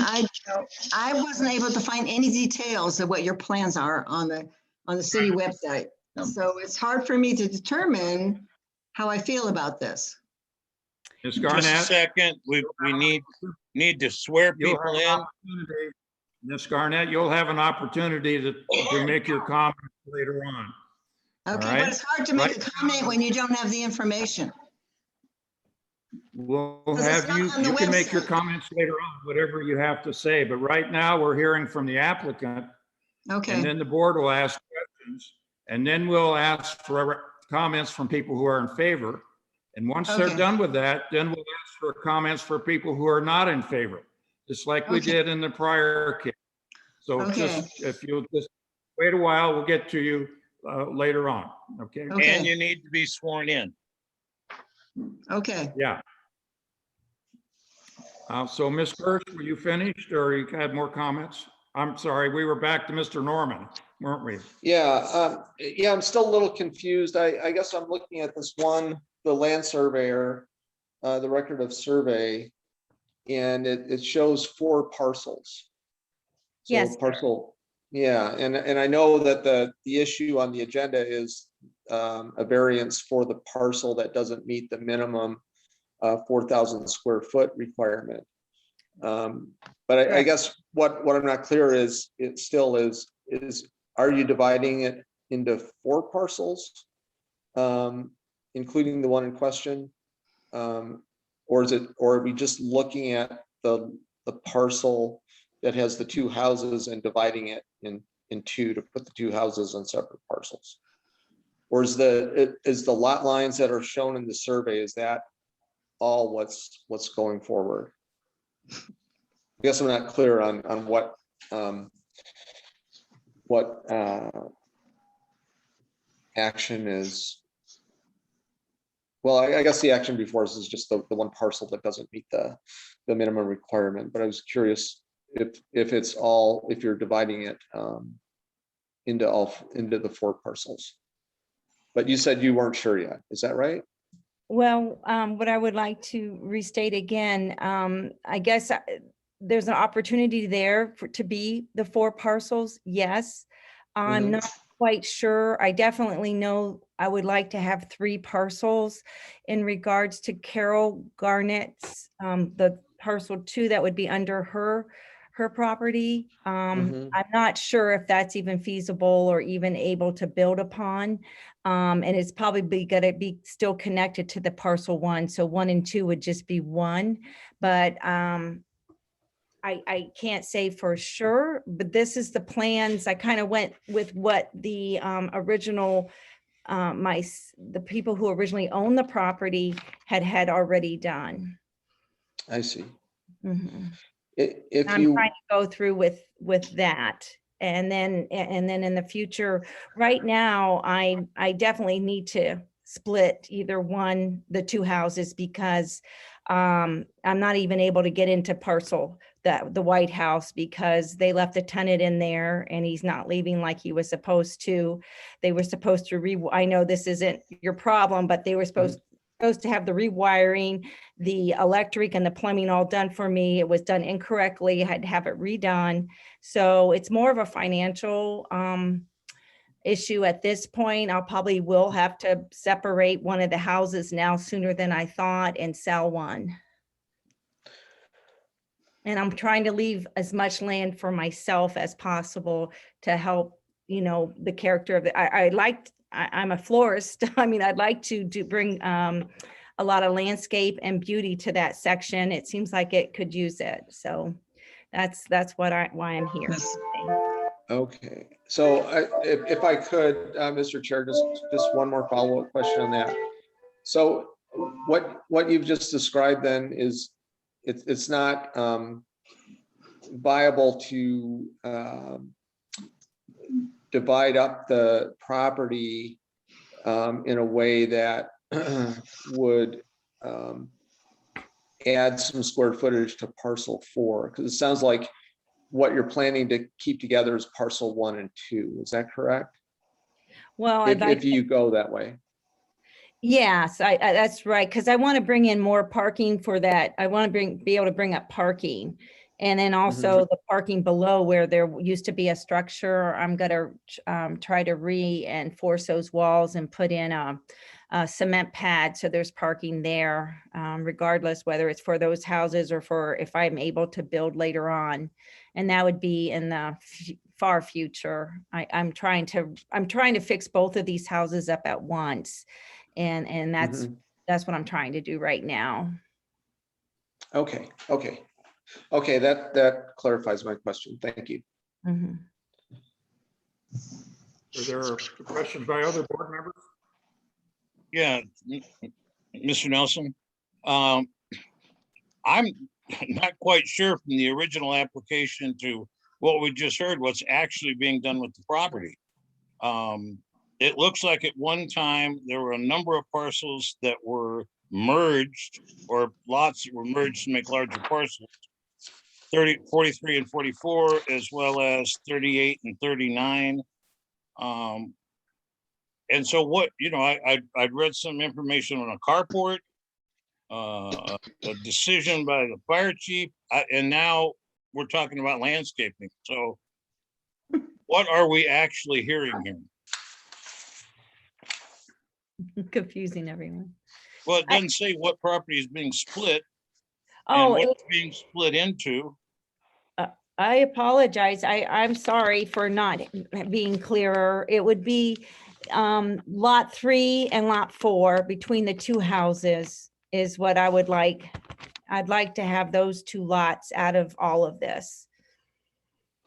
I wasn't able to find any details of what your plans are on the city website. So it's hard for me to determine how I feel about this. Ms. Just a Garnett, second, we need to swear you'll people have an in. opportunity- Ms. Garnett, you'll have an opportunity to make your comments later on. Okay, right. but it's hard to make a comment when you don't have the information. We'll 'Cause it's have not you, on the you can make your website. comments later on, whatever you have to say, but right now we're hearing from the applicant. And Okay, then the board will ask questions, and then we'll ask for comments from people who are in favor. And once they're Okay. done with that, then we'll ask for comments for people who are not in favor, just like we Okay. did in the prior case. So Okay. just, if you'll just wait a while, we'll get to you later on, okay? Okay. And you need to be sworn in. okay. Yeah. So Ms. Hirsch, were you finished or you had more comments? I'm sorry, we were back to Mr. Norman, weren't we? Yeah, I'm still a little confused. I guess I'm looking at this one, the land surveyor, the record of survey, and it shows 4 parcels. So Yes. Parcel, yeah, and I know that the issue on the agenda is a variance for the parcel that doesn't meet the minimum 4,000 square foot requirement. But I guess what I'm not clear is, it still is are you dividing it into 4 parcels, including the one in question? Or are we just looking at the parcel that has the 2 houses and dividing it in 2 to put the 2 houses on separate parcels? Or is the lot lines that are shown in the survey, is that all what's going forward? I guess I'm not clear on what action is. Well, I guess the action before us is just the one parcel that doesn't meet the minimum requirement, but I was curious if you're dividing it into the 4 parcels. But you said you weren't sure yet, is that right? Well, what I would like to restate again, I guess there's an opportunity there to be the 4 parcels. Yes. I'm not quite sure. I definitely know I would like to have 3 parcels in regards to Carol Garnett's, the parcel 2 that would be under her property. I'm not sure if that's even feasible or even able to build upon. And it's probably gonna be still connected to the parcel 1. So 1 and 2 would just be 1, but I can't say for sure, but this is the plans. I kind of went with what the original, the people who originally owned the property had already done. I see. Mhm. If I'm you trying to go through with that. And then in the future, right now, I definitely need to split either the 2 houses because I'm not even able to get into parcel the White House because they left a tenant in there and he's not leaving like he was supposed to. They were supposed to I know this isn't your problem, but they were supposed to have the rewiring, the electric and the plumbing all done for me. It was done incorrectly. I had to have it redone. So it's more of a financial issue at this point. I'll probably will have to separate one of the houses now sooner than I thought and sell one. And I'm trying to leave as much land for myself as possible to help, the character of it. I'm a florist. I mean, I'd like to bring a lot of landscape and beauty to that section. It seems like it could use it. So that's why I'm here. Okay, so if I could, Mr. Chair, just one more follow-up question on that. So what you've just described then is it's not viable to divide up the property in a way that would add some square footage to parcel 4? Because it sounds like what you're planning to keep together is parcel 1 and 2. Is that correct? Well, I'd like If you go that way. Yes, that's right, because I want to bring in more parking for that. I want to be able to bring up parking. And then also the parking below where there used to be a structure, I'm gonna try to reinforce those walls and put in a cement pad, so there's parking there, regardless whether it's for those houses or for if I'm able to build later on. And that would be in the far future. I'm trying to fix both of these houses up at once. And that's what I'm trying to do right now. Okay, that clarifies my question. Thank you. Mhm. Are there questions by other board members? Yeah, Mr. Nelson. I'm not quite sure from the original application to what we just heard, what's actually being done with the property. It looks like at one time there were a number of parcels that were merged, or lots that were merged to make larger parcels. 43 and 44, as well as 38 and 39. And so what, I'd read some information on a carport, a decision by the fire chief, and now we're talking about landscaping. So what are we actually hearing here? Confusing everyone. Well, it doesn't say what property is being split. Oh, and what it's being split into. I apologize. I'm sorry for not being clearer. It would be lot 3 and lot 4 between the two houses is what I would like. I'd like to have those 2 lots out of all of this.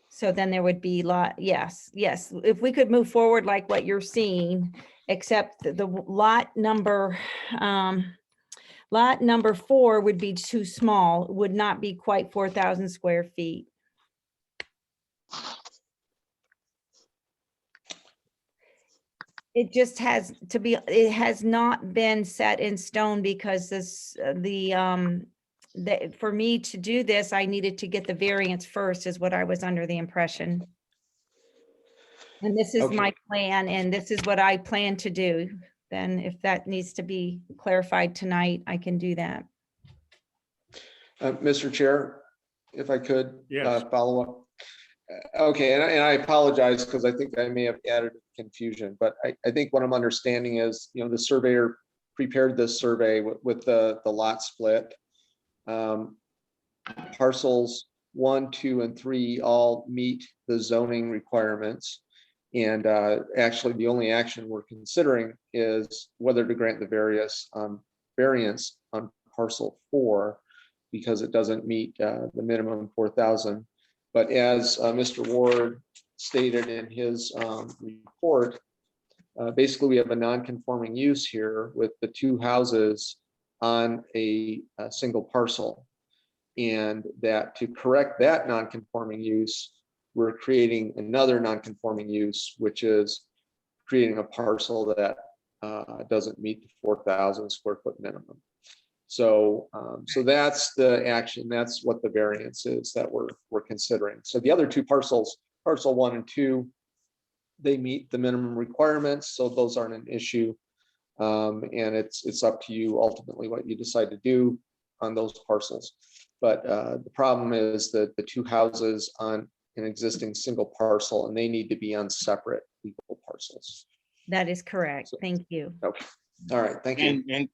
So then there would be yes. If we could move forward like what you're seeing, except the lot number 4 would be too small, would not be quite 4,000 square feet. It just has to be, it has not been set in stone because for me to do this, I needed to get the variance first is what I was under the impression. And this is my plan, and this is what I plan to do. Then if that needs to be clarified tonight, I can do that. Mr. Chair, if I could Yes. follow up. Okay, and I apologize because I think I may have added confusion, but I think what I'm understanding is, the surveyor prepared this survey with the lot split. Parcels 1, 2, and 3 all meet the zoning requirements. And actually, the only action we're considering is whether to grant the variance on parcel 4, because it doesn't meet the minimum 4,000. But as Mr. Ward stated in his report, basically we have a non-conforming use here with the 2 houses on a single parcel. And that to correct that non-conforming use, we're creating another non-conforming use, which is creating a parcel that doesn't meet the 4,000 square foot minimum. So that's the action. That's what the variance is that we're considering. So the other 2 parcels, parcel 1 and 2, they meet the minimum requirements. So those aren't an issue. And it's up to you ultimately what you decide to do on those parcels. But the problem is that the 2 houses on an existing single parcel, and they need to be on separate legal parcels. That is correct. Thank you. Okay. All right. Thank you. And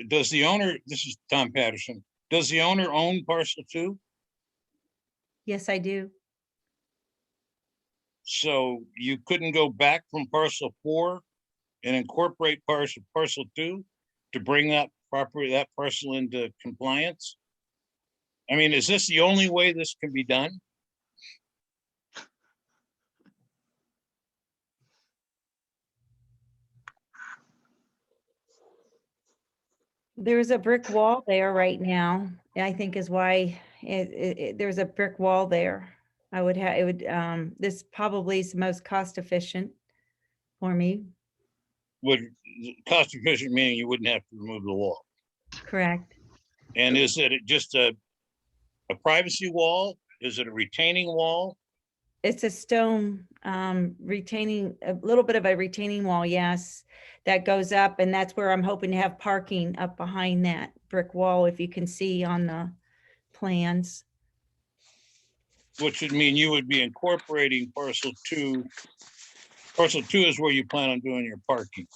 does the owner, this is Tom Patterson, does the owner own parcel 2? Yes, I do. So you couldn't go back from parcel 4 and incorporate parcel 2 to bring that parcel into compliance? I mean, is this the only way this can be done? There's a brick wall there right now, I think is why there's a brick wall there. I would have, it would, this probably is the most cost efficient for me, Would cost efficient meaning you wouldn't have to remove the wall? correct? And is it just a privacy wall? Is it a retaining wall? It's a stone retaining, a little bit of a retaining wall, yes, that goes up, and that's where I'm hoping to have parking up behind that brick wall, if you can see on the plans. Which would mean you would be incorporating parcel two. Parcel two is where you plan on doing your parking.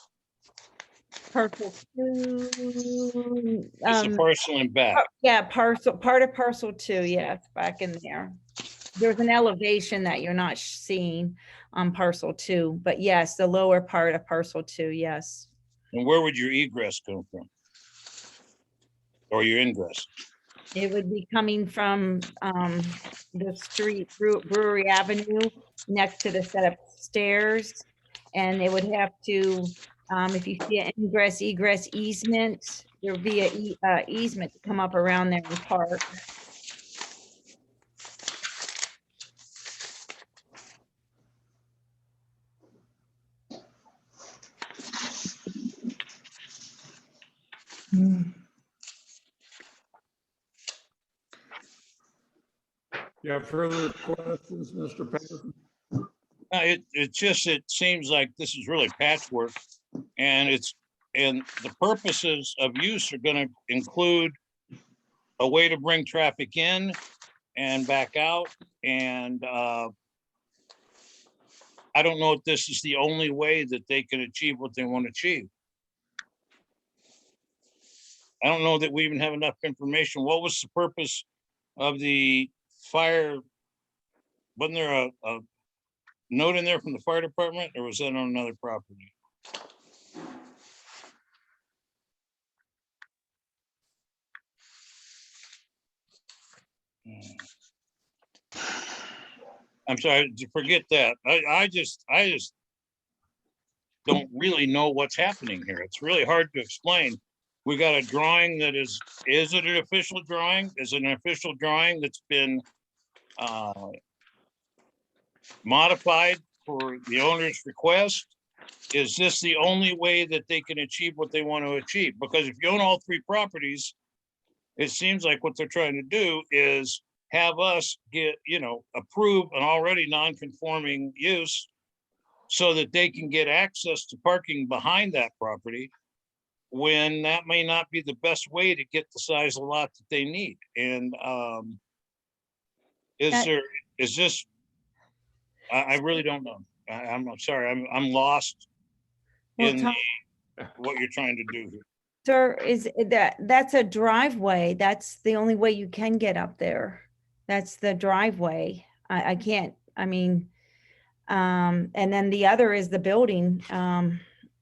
Parcel two. It's a parcel in back. Yeah, part of parcel two, yes, back in there. There's an elevation that you're not seeing on parcel two, but yes, the lower part of parcel two, yes. And where would your egress come from? Or your ingress? It would be coming from the street, Brewery Avenue, next to the set of stairs. And it would have to, if you see an ingress egress easement, there would be a easement to come up around there and park. You have further questions, Mr. Patterson? It seems like this is really patchwork, and the purposes of use are going to include a way to bring traffic in and back out. And I don't know if this is the only way that they can achieve what they want to achieve. I don't know that we even have enough information. What was the purpose of the fire? Wasn't there a note in there from the fire department, or was that on another property? I'm sorry, forget that. I just don't really know what's happening here. It's really hard to explain. We got a drawing that is it an official drawing? Is it an official drawing that's been modified for the owner's request? Is this the only way that they can achieve what they want to achieve? Because if you own all three properties, it seems like what they're trying to do is have us approve an already non-conforming use so that they can get access to parking behind that property, when that may not be the best way to get the size of lot that they need. And is this, I really don't know. I'm sorry, I'm lost in what you're trying to do here. Sir, is that's a driveway. That's the only way you can get up there. That's the driveway. I can't, and then the other is the building,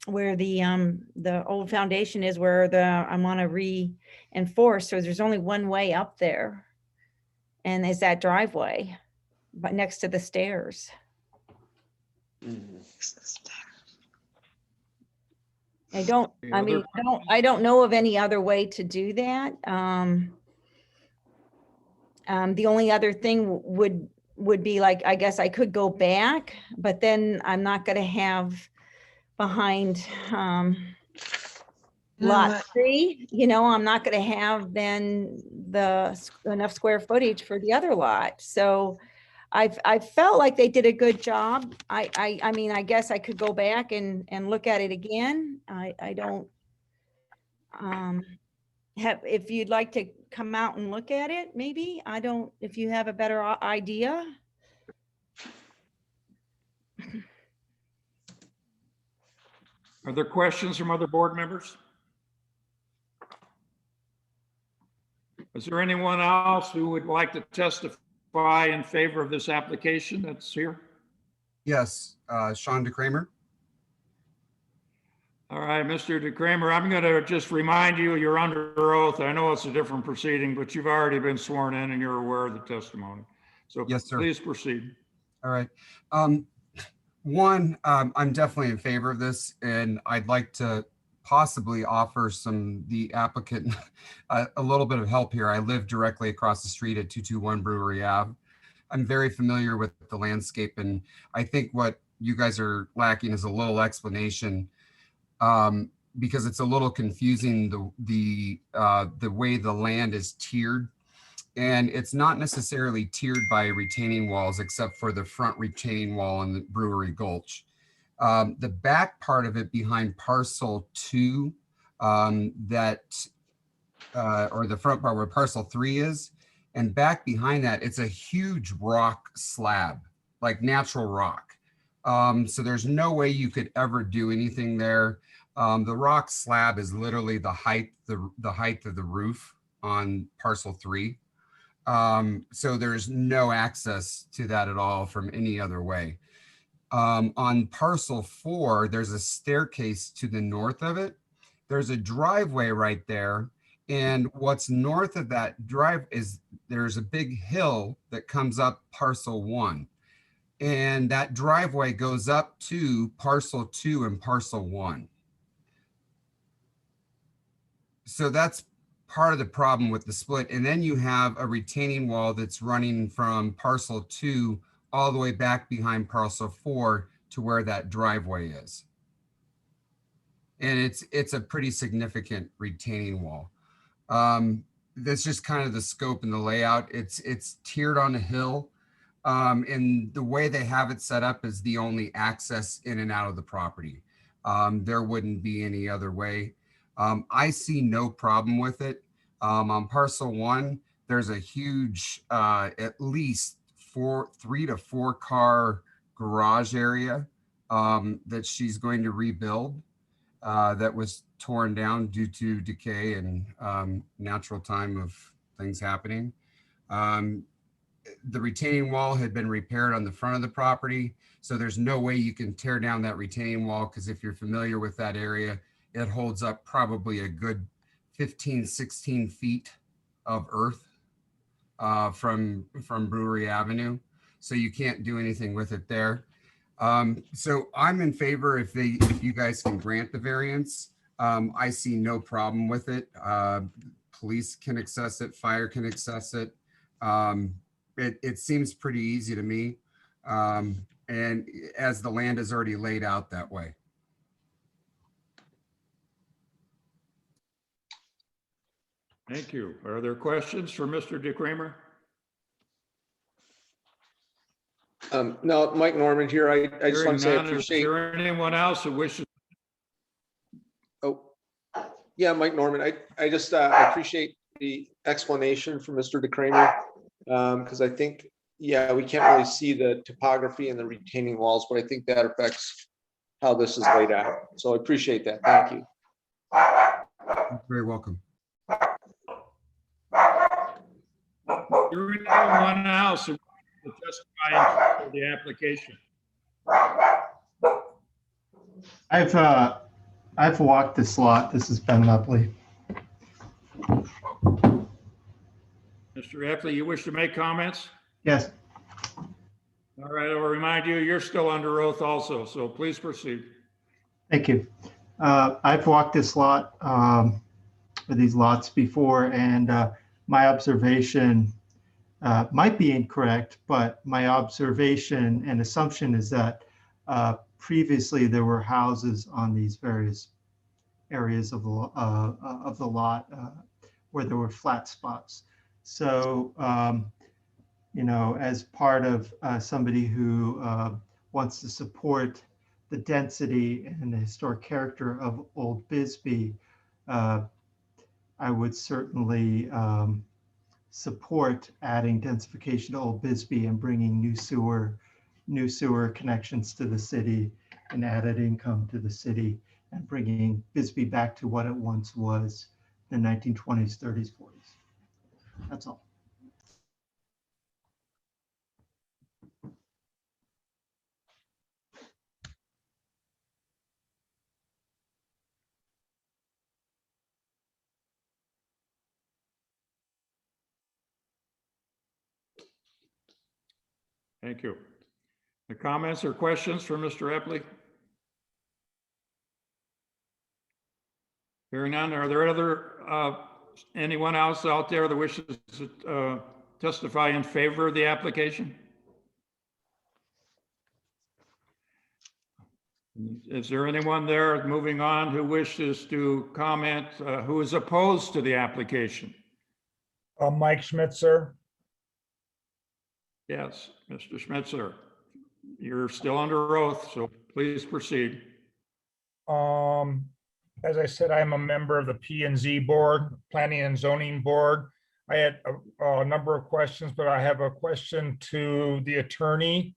where the old foundation is, where I want to reinforce. So there's only one way up there. And is that driveway, but next to the stairs. I don't know of any other way to do that. The only other thing would be like, I guess I could go back, but then I'm not going to have behind lot 3, I'm not going to have then enough square footage for the other lot. So I felt like they did a good job. I mean, I guess I could go back and look at it again. I don't have, if you'd like to come out and look at it, maybe, if you have a better idea. Are there questions from other board members? Is there anyone else who would like to testify in favor of this application that's here? Yes, Sean DeCramer. All right, Mr. DeCramer, I'm going to just remind you, you're under oath. I know it's a different proceeding, but you've already been sworn in and you're aware of the testimony. So yes, sir. Please proceed. All right. One, I'm definitely in favor of this, and I'd like to possibly offer the applicant a little bit of help here. I live directly across the street at 221 Brewery Ave. I'm very familiar with the landscape, and I think what you guys are lacking is a little explanation, because it's a little confusing, the way the land is tiered. And it's not necessarily tiered by retaining walls, except for the front retaining wall in the Brewery Gulch. The back part of it behind parcel 2, or the front part where parcel 3 is, and back behind that, it's a huge rock slab, like natural rock. So there's no way you could ever do anything there. The rock slab is literally the height of the roof on parcel 3. So there's no access to that at all from any other way. On parcel 4, there's a staircase to the north of it. There's a driveway right there. And what's north of that drive is there's a big hill that comes up parcel 1. And that driveway goes up to parcel 2 and parcel 1. So that's part of the problem with the split. And then you have a retaining wall that's running from parcel 2 all the way back behind parcel 4 to where that driveway is. And it's a pretty significant retaining wall. That's just kind of the scope and the layout. It's tiered on a hill. And the way they have it set up is the only access in and out of the property. There wouldn't be any other way. I see no problem with it. On parcel 1, there's a huge, at least 3 to 4 car garage area that she's going to rebuild, that was torn down due to decay and natural time of things happening. The retaining wall had been repaired on the front of the property, so there's no way you can tear down that retaining wall, because if you're familiar with that area, it holds up probably a good 15, 16 feet of earth from Brewery Avenue. So you can't do anything with it there. So I'm in favor if you guys can grant the variance. I see no problem with it. Police can access it, fire can access it. It seems pretty easy to me. And as the land is already laid out that way. Thank you. Are there questions for Mr. DeCramer? No, Mike Norman here. I just want to say I appreciate. Is there anyone else who wishes? Oh, yeah, Mike Norman. I just I appreciate the explanation from Mr. DeCramer, because I think, yeah, we can't really see the topography and the retaining walls, but I think that affects how this is laid out. So I appreciate that. Thank you. You're very welcome. There is anyone else who wants to testify for the application? I've walked this lot. This is Ben Lepley. Mr. Epley, you wish to make comments? Yes. All right, I'll remind you, you're still under oath also, so please proceed. Thank you. I've walked this lot, or these lots before, and my observation might be incorrect, but my observation and assumption is that previously there were houses on these various areas of the lot where there were flat spots. So, you know, as part of somebody who wants to support the density and the historic character of Old Bisbee, I would certainly support adding densification to Old Bisbee and bringing new sewer connections to the city and added income to the city and bringing Bisbee back to what it once was in the 1920s, 30s, 40s. That's all. Thank you. The comments or questions for Mr. Epley? Hearing none, are there anyone else out there that wishes to testify in favor of the application? Is there anyone there, moving on, who wishes to comment, who is opposed to the application? Mike Schmitzer. Yes, Mr. Schmitzer, you're still under oath, so please proceed. As I said, I'm a member of the P and Z Board, Planning and Zoning Board. I had a number of questions, but I have a question to the attorney.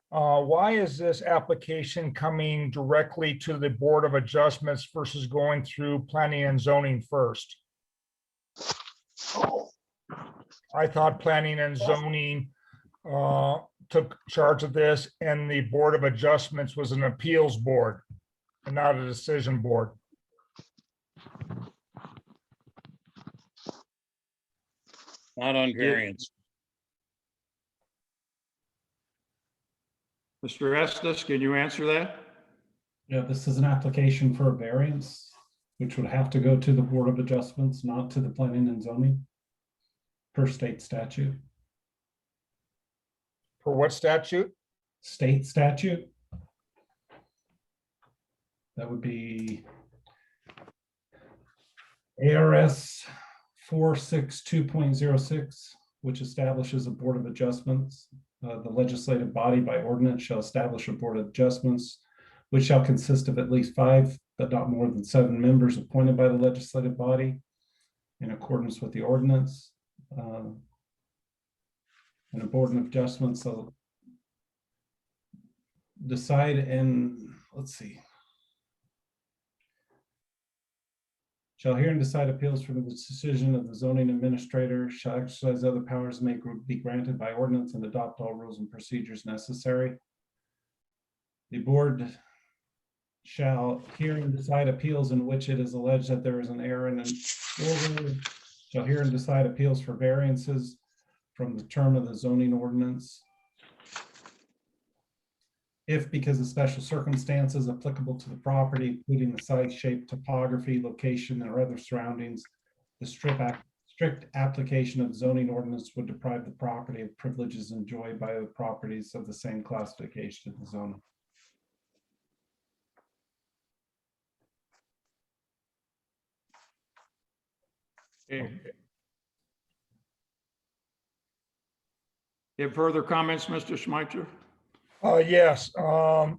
Why is this application coming directly to the Board of Adjustments versus going through Planning and Zoning first? I thought Planning and Zoning took charge of this, and the Board of Adjustments was an appeals board and not a decision board. Not on variance. Mr. Estes, can you answer that? Yeah, this is an application for a variance, which would have to go to the Board of Adjustments, not to the Planning and Zoning, per state statute. For what statute? State statute. That would be ARS 462.06, which establishes a Board of Adjustments. The legislative body by ordinance shall establish a Board of Adjustments, which shall consist of at least 5, but not more than 7 members appointed by the legislative body in accordance with the ordinance. And a Board of Adjustments will decide and, let's see, shall hear and decide appeals from the decision of the zoning administrator, shall exercise other powers may be granted by ordinance and adopt all rules and procedures necessary. The board shall hear and decide appeals in which it is alleged that there is an error in an order, shall hear and decide appeals for variances from the term of the zoning ordinance. If, because of special circumstances applicable to the property, including the size, shape, topography, location, or other surroundings, the strict application of zoning ordinance would deprive the property of privileges enjoyed by other properties of the same classification of the zoning. Okay. You have further comments, Mr. Schmeitzer? Yes. I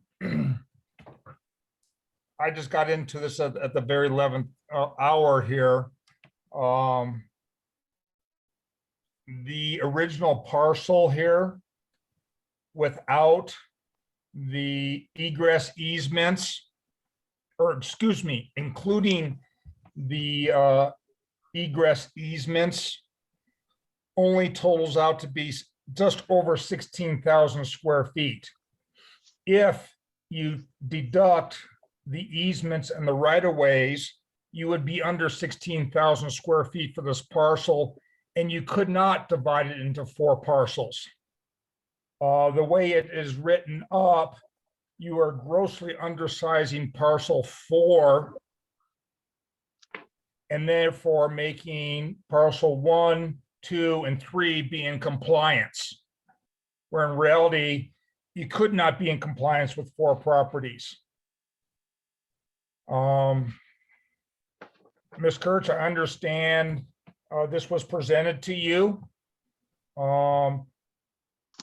just got into this at the very 11th hour here. The original parcel here, without the egress easements, or excuse me, including the egress easements, only totals out to be just over 16,000 square feet. If you deduct the easements and the right-of-ways, you would be under 16,000 square feet for this parcel, and you could not divide it into 4 parcels. The way it is written up, you are grossly undersizing parcel 4, and therefore making parcel 1, 2, and 3 be in compliance, where in reality, you could not be in compliance with 4 properties. Ms. Kurtz, I understand this was presented to you.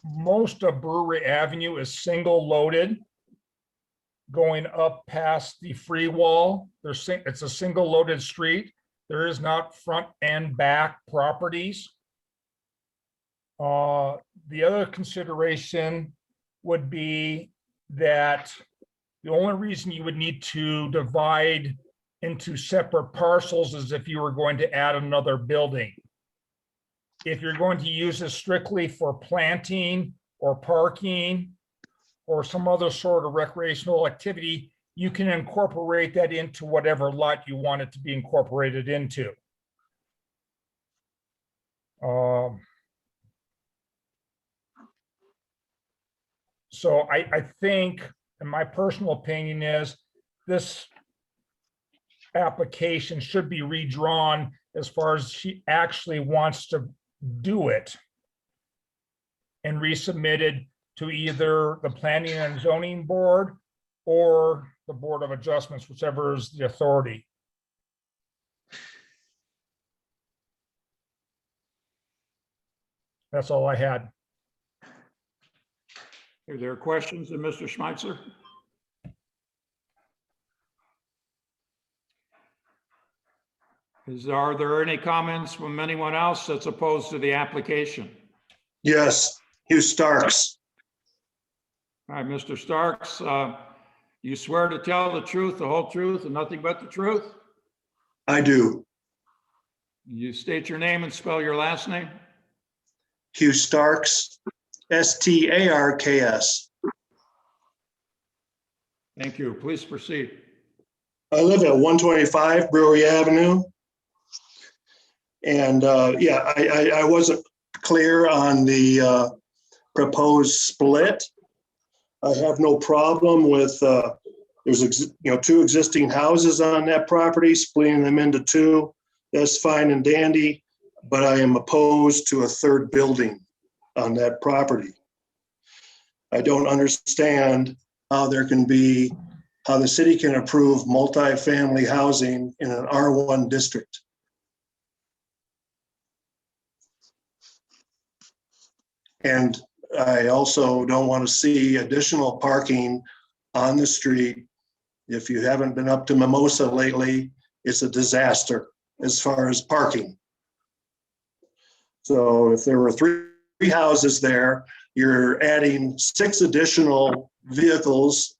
Most of Brewery Avenue is single loaded going up past the free wall. It's a single loaded street. There is not front and back properties. The other consideration would be that the only reason you would need to divide into separate parcels is if you were going to add another building. If you're going to use this strictly for planting or parking or some other sort of recreational activity, you can incorporate that into whatever lot you want it to be incorporated into. So I think, and my personal opinion is, this application should be redrawn as far as she actually wants to do it and resubmitted to either the Planning and Zoning Board or the Board of Adjustments, whichever is the authority. That's all I had. Are there questions of Mr. Schmeitzer? Are there any comments from anyone else that's opposed to the application? Yes, Hugh Starks. All right, Mr. Starks, you swear to tell the truth, the whole truth, and nothing but the truth? I do. You state your name and spell your last name? Hugh Starks, Starks. Thank you. Please proceed. I live at 125 Brewery Avenue. And yeah, I wasn't clear on the proposed split. I have no problem with, there's two existing houses on that property, splitting them into two. That's fine and dandy, but I am opposed to a third building on that property. I don't understand how there can be, how the city can approve multifamily housing in an R1 district. And I also don't want to see additional parking on the street. If you haven't been up to Mimosa lately, it's a disaster as far as parking. So if there were three houses there, you're adding 6 additional vehicles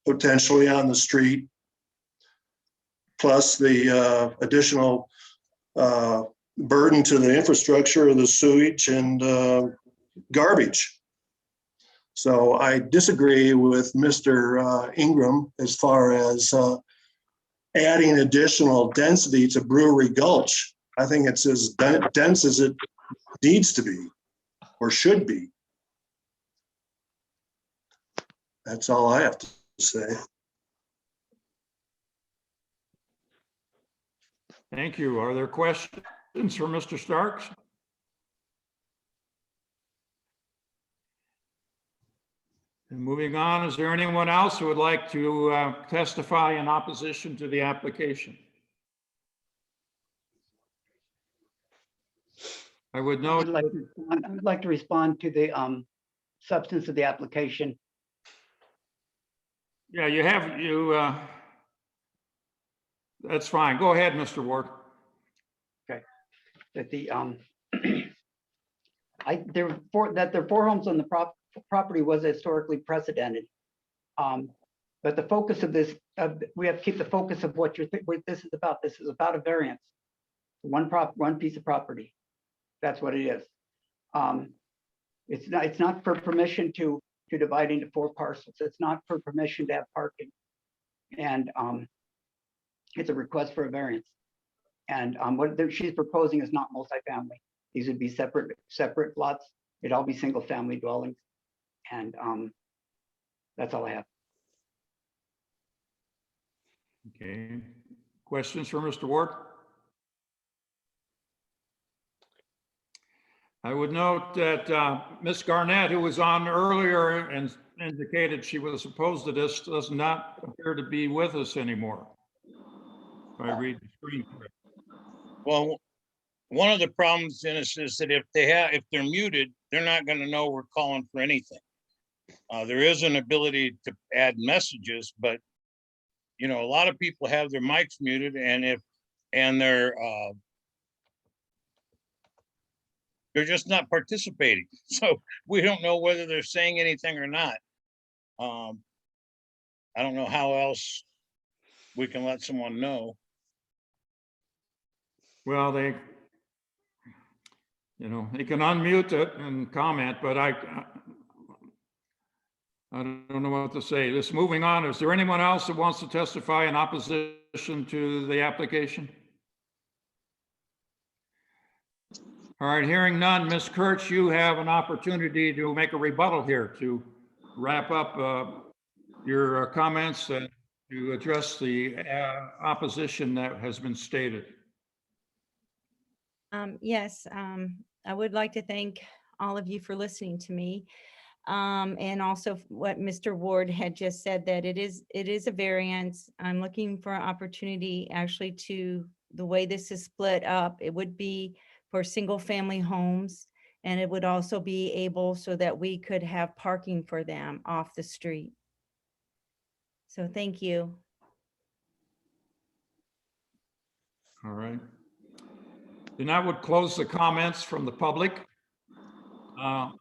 potentially on the street, plus the additional burden to the infrastructure of the sewage and garbage. So I disagree with Mr. Ingram as far as adding additional density to Brewery Gulch. I think it's as dense as it needs to be or should be. That's all I have to say. Thank you. Are there questions for Mr. Starks? And moving on, is there anyone else who would like to testify in opposition to the application? I would note. I'd like to respond to the substance of the application. Yeah, that's fine. Go ahead, Mr. Ward. Okay. That the there are 4 homes on the property was historically precedented. But the focus of this, we have to keep the focus of what this is about. This is about a variance. One piece of property. That's what it is. It's not for permission to divide into 4 parcels. It's not for permission to have parking. And it's a request for a variance. And what she's proposing is not multifamily. These would be separate lots. It'd all be single family dwellings. And that's all I have. Okay. Questions for Mr. Ward? I would note that Ms. Garnett, who was on earlier and indicated she was opposed to this, does not appear to be with us anymore. If I read the screen correctly. Well, one of the problems in this is that if they're muted, they're not going to know we're calling for anything. There is an ability to add messages, but a lot of people have their mics muted, and they're just not participating. So we don't know whether they're saying anything or not. I don't know how else we can let someone know. Well, they can unmute it and comment, but I don't know what to say. This moving on. Is there anyone else that wants to testify in opposition to the application? All right, hearing none, Ms. Kurtz, you have an opportunity to make a rebuttal here to wrap up your comments and to address the opposition that has been stated. Yes, I would like to thank all of you for listening to me. And also what Mr. Ward had just said, that it is a variance. I'm looking for an opportunity actually to, the way this is split up, it would be for single family homes. And it would also be able so that we could have parking for them off the street. So thank you. All right. Then I would close the comments from the public. Now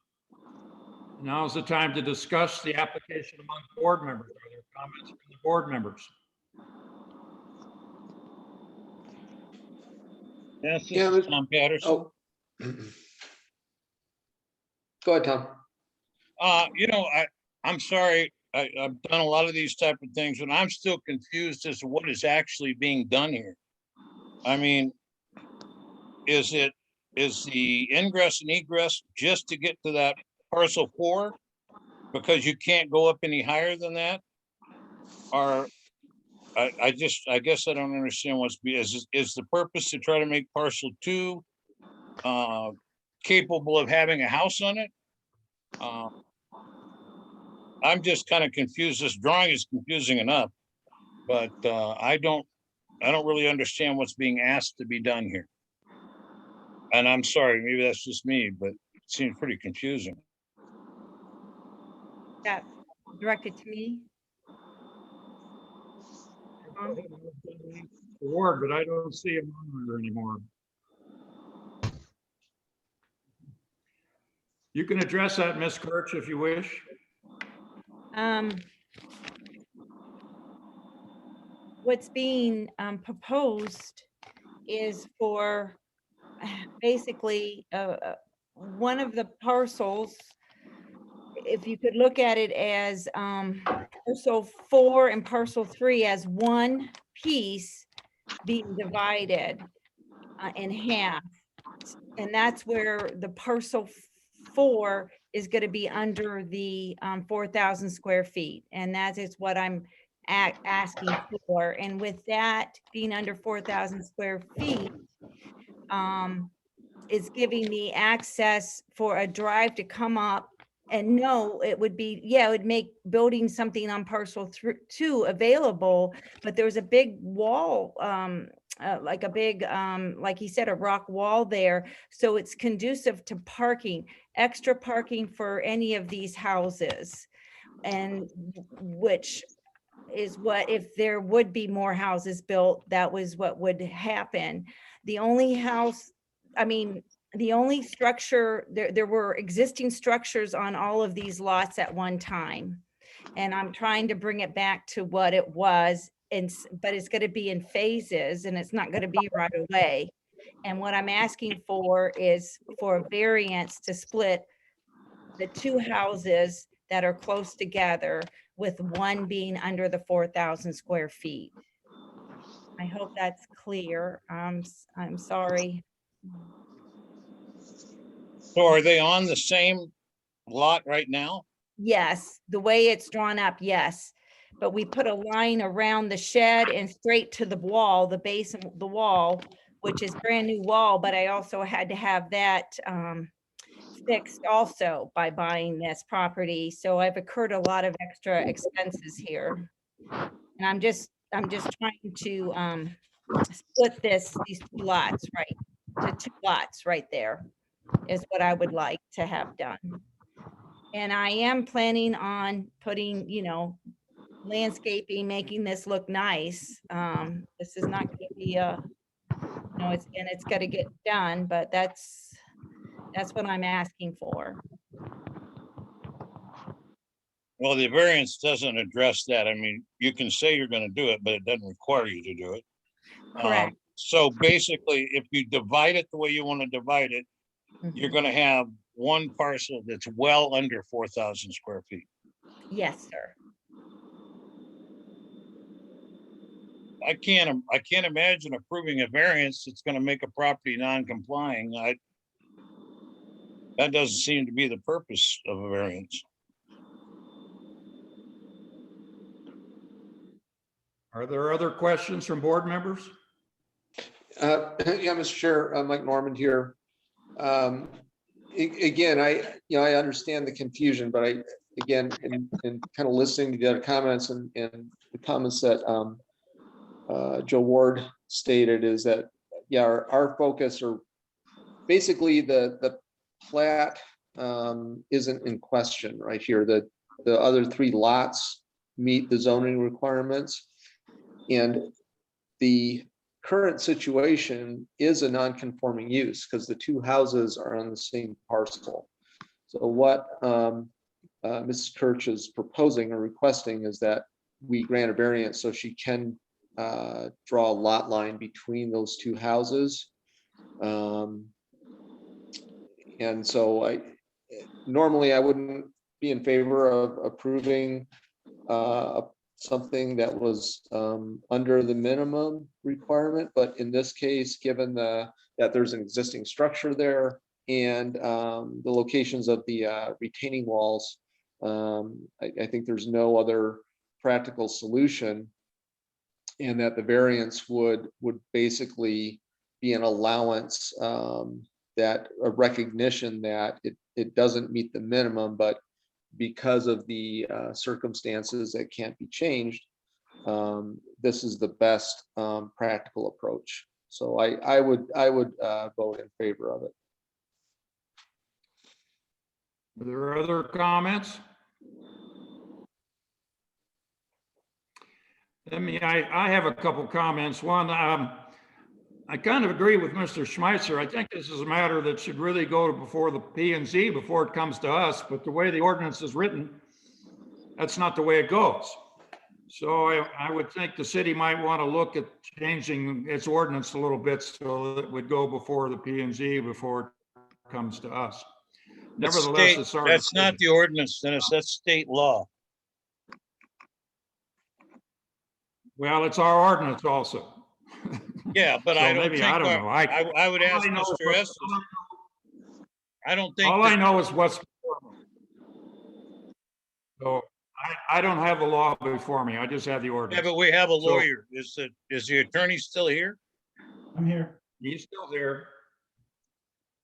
is the time to discuss the application among board members. Are there comments from the board members? Yes, this Yeah, is Tom Patterson. Oh. Go ahead, Tom. I'm sorry. I've done a lot of these type of things, and I'm still confused as to what is actually being done here. I mean, is the ingress and egress just to get to that parcel 4? Because you can't go up any higher than that? Or I guess I don't understand is the purpose to try to make parcel 2 capable of having a house on it? I'm just kind of confused. This drawing is confusing enough, but I don't really understand what's being asked to be done here. And I'm sorry, maybe that's just me, but it seems pretty confusing. That directed to me. Ward, but I don't see him on there anymore. You can address that, Ms. Kirch, if you wish. What's being proposed is for basically one of the parcels, if you could look at it as parcel 4 and parcel 3 as one piece being divided in half. And that's where the parcel 4 is going to be under the 4,000 square feet. And that is what I'm asking for. And with that being under 4,000 square feet, is giving me access for a drive to come up. And no, it would be, yeah, it would make building something on parcel 2 available, but there's a big wall, like a big, like he said, a rock wall there. So it's conducive to parking, extra parking for any of these houses. And which is what, if there would be more houses built, that was what would happen. The only house, I mean, the only structure, there were existing structures on all of these lots at one time. And I'm trying to bring it back to what it was, but it's going to be in phases and it's not going to be right away. And what I'm asking for is for a variance to split the 2 houses that are close together, with one being under the 4,000 square feet. I hope that's clear. I'm sorry. So are they on the same lot right now? Yes, the way it's drawn up, yes. But we put a line around the shed and straight to the wall, the base of the wall, which is brand new wall, but I also had to have that fixed also by buying this property. So I've incurred a lot of extra expenses here. And I'm just trying to split these 2 lots, right? To 2 lots right there is what I would like to have done. And I am planning on putting, landscaping, making this look nice. This is not going to be it's got to get done, but that's what I'm asking for. Well, the variance doesn't address that. I mean, you can say you're going to do it, but it doesn't require you to do it. Correct. So basically, if you divide it the way you want to divide it, you're going to have one parcel that's well under 4,000 square feet. Yes, sir. I can't imagine approving a variance that's going to make a property non-complying. That doesn't seem to be the purpose of a variance. Are there other questions from board members? Yeah, Mr. Chair, Mike Norman here. Again, I understand the confusion, but again, in kind of listening to the other comments and the comments that Joe Ward stated is that, yeah, our focus, or basically the plat isn't in question right here. The other 3 lots meet the zoning requirements, and the current situation is a non-conforming use because the 2 houses are on the same parcel. So what Mrs. Kirch is proposing or requesting is that we grant a variance so she can draw a lot line between those 2 houses. And so normally I wouldn't be in favor of approving something that was under the minimum requirement, but in this case, given that there's an existing structure there and the locations of the retaining walls, I think there's no other practical solution, and that the variance would basically be an allowance, that a recognition that it doesn't meet the minimum, but because of the circumstances that can't be changed, this is the best practical approach. So I would vote in favor of it. Are there other comments? I have a couple comments. One, I kind of agree with Mr. Schmeitzer. I think this is a matter that should really go before the P&Z before it comes to us, but the way the ordinance is written, that's not the way it goes. So I would think the city might want to look at changing its ordinance a little bit so that it would go before the P&Z before it comes to us. Nevertheless, it's our That's not the ordinance, Dennis, that's state law. Well, it's our ordinance also. Yeah, but So I don't maybe, think, I don't know. I would ask I know Mr. what- Estes. I don't think. All I know is what's before me. So I don't have the law before me. I just have the Yeah, ordinance. but we have a So- lawyer. Is the attorney still here? I'm here. He's still there.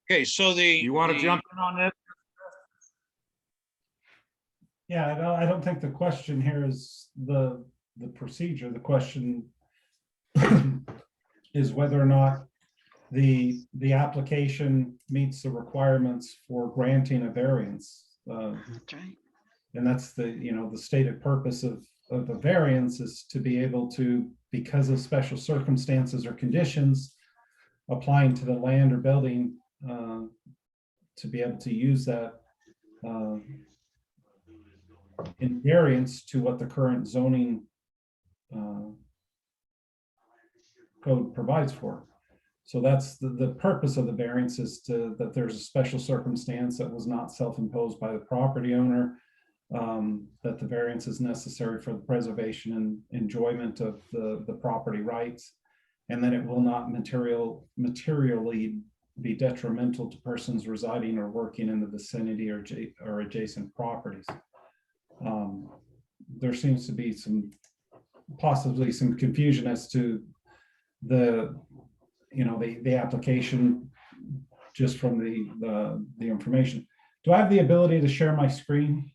Okay, so You want to jump in on that? Yeah, I don't think the question here is the procedure. The question is whether or not the application meets the requirements for granting a variance. That's right. And that's the stated purpose of a variance is to be able to, because of special circumstances or conditions applying to the land or building, to be able to use that in variance to what the current zoning code provides for. So that's the purpose of the variance, is that there's a special circumstance that was not self-imposed by the property owner, that the variance is necessary for the preservation and enjoyment of the property rights, and that it will not materially be detrimental to persons residing or working in the vicinity or adjacent properties. There seems to be possibly some confusion as to the application just from the information. Do I have the ability to share my screen,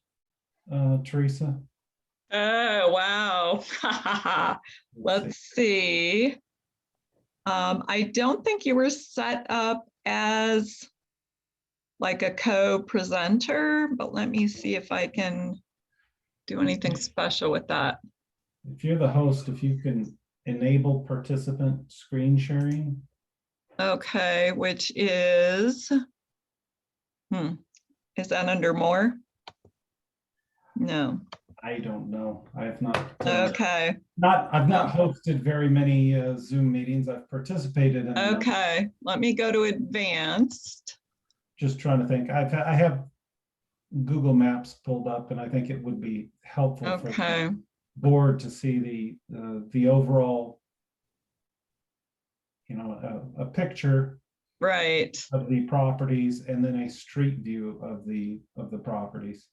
Teresa? Oh, wow. Let's see. I don't think you were set up as like a co-presenter, but let me see if I can do anything special with that. If you're the host, if you can enable participant screen sharing. Okay, which is that under more? No. I don't know. I have not. Okay. I've not hosted very many Zoom meetings. I've participated in. Okay, let me go to advanced. Just trying to think. I have Google Maps pulled up, and I think it would be helpful for the board to see the overall, a picture of the properties, and then a street view of the properties.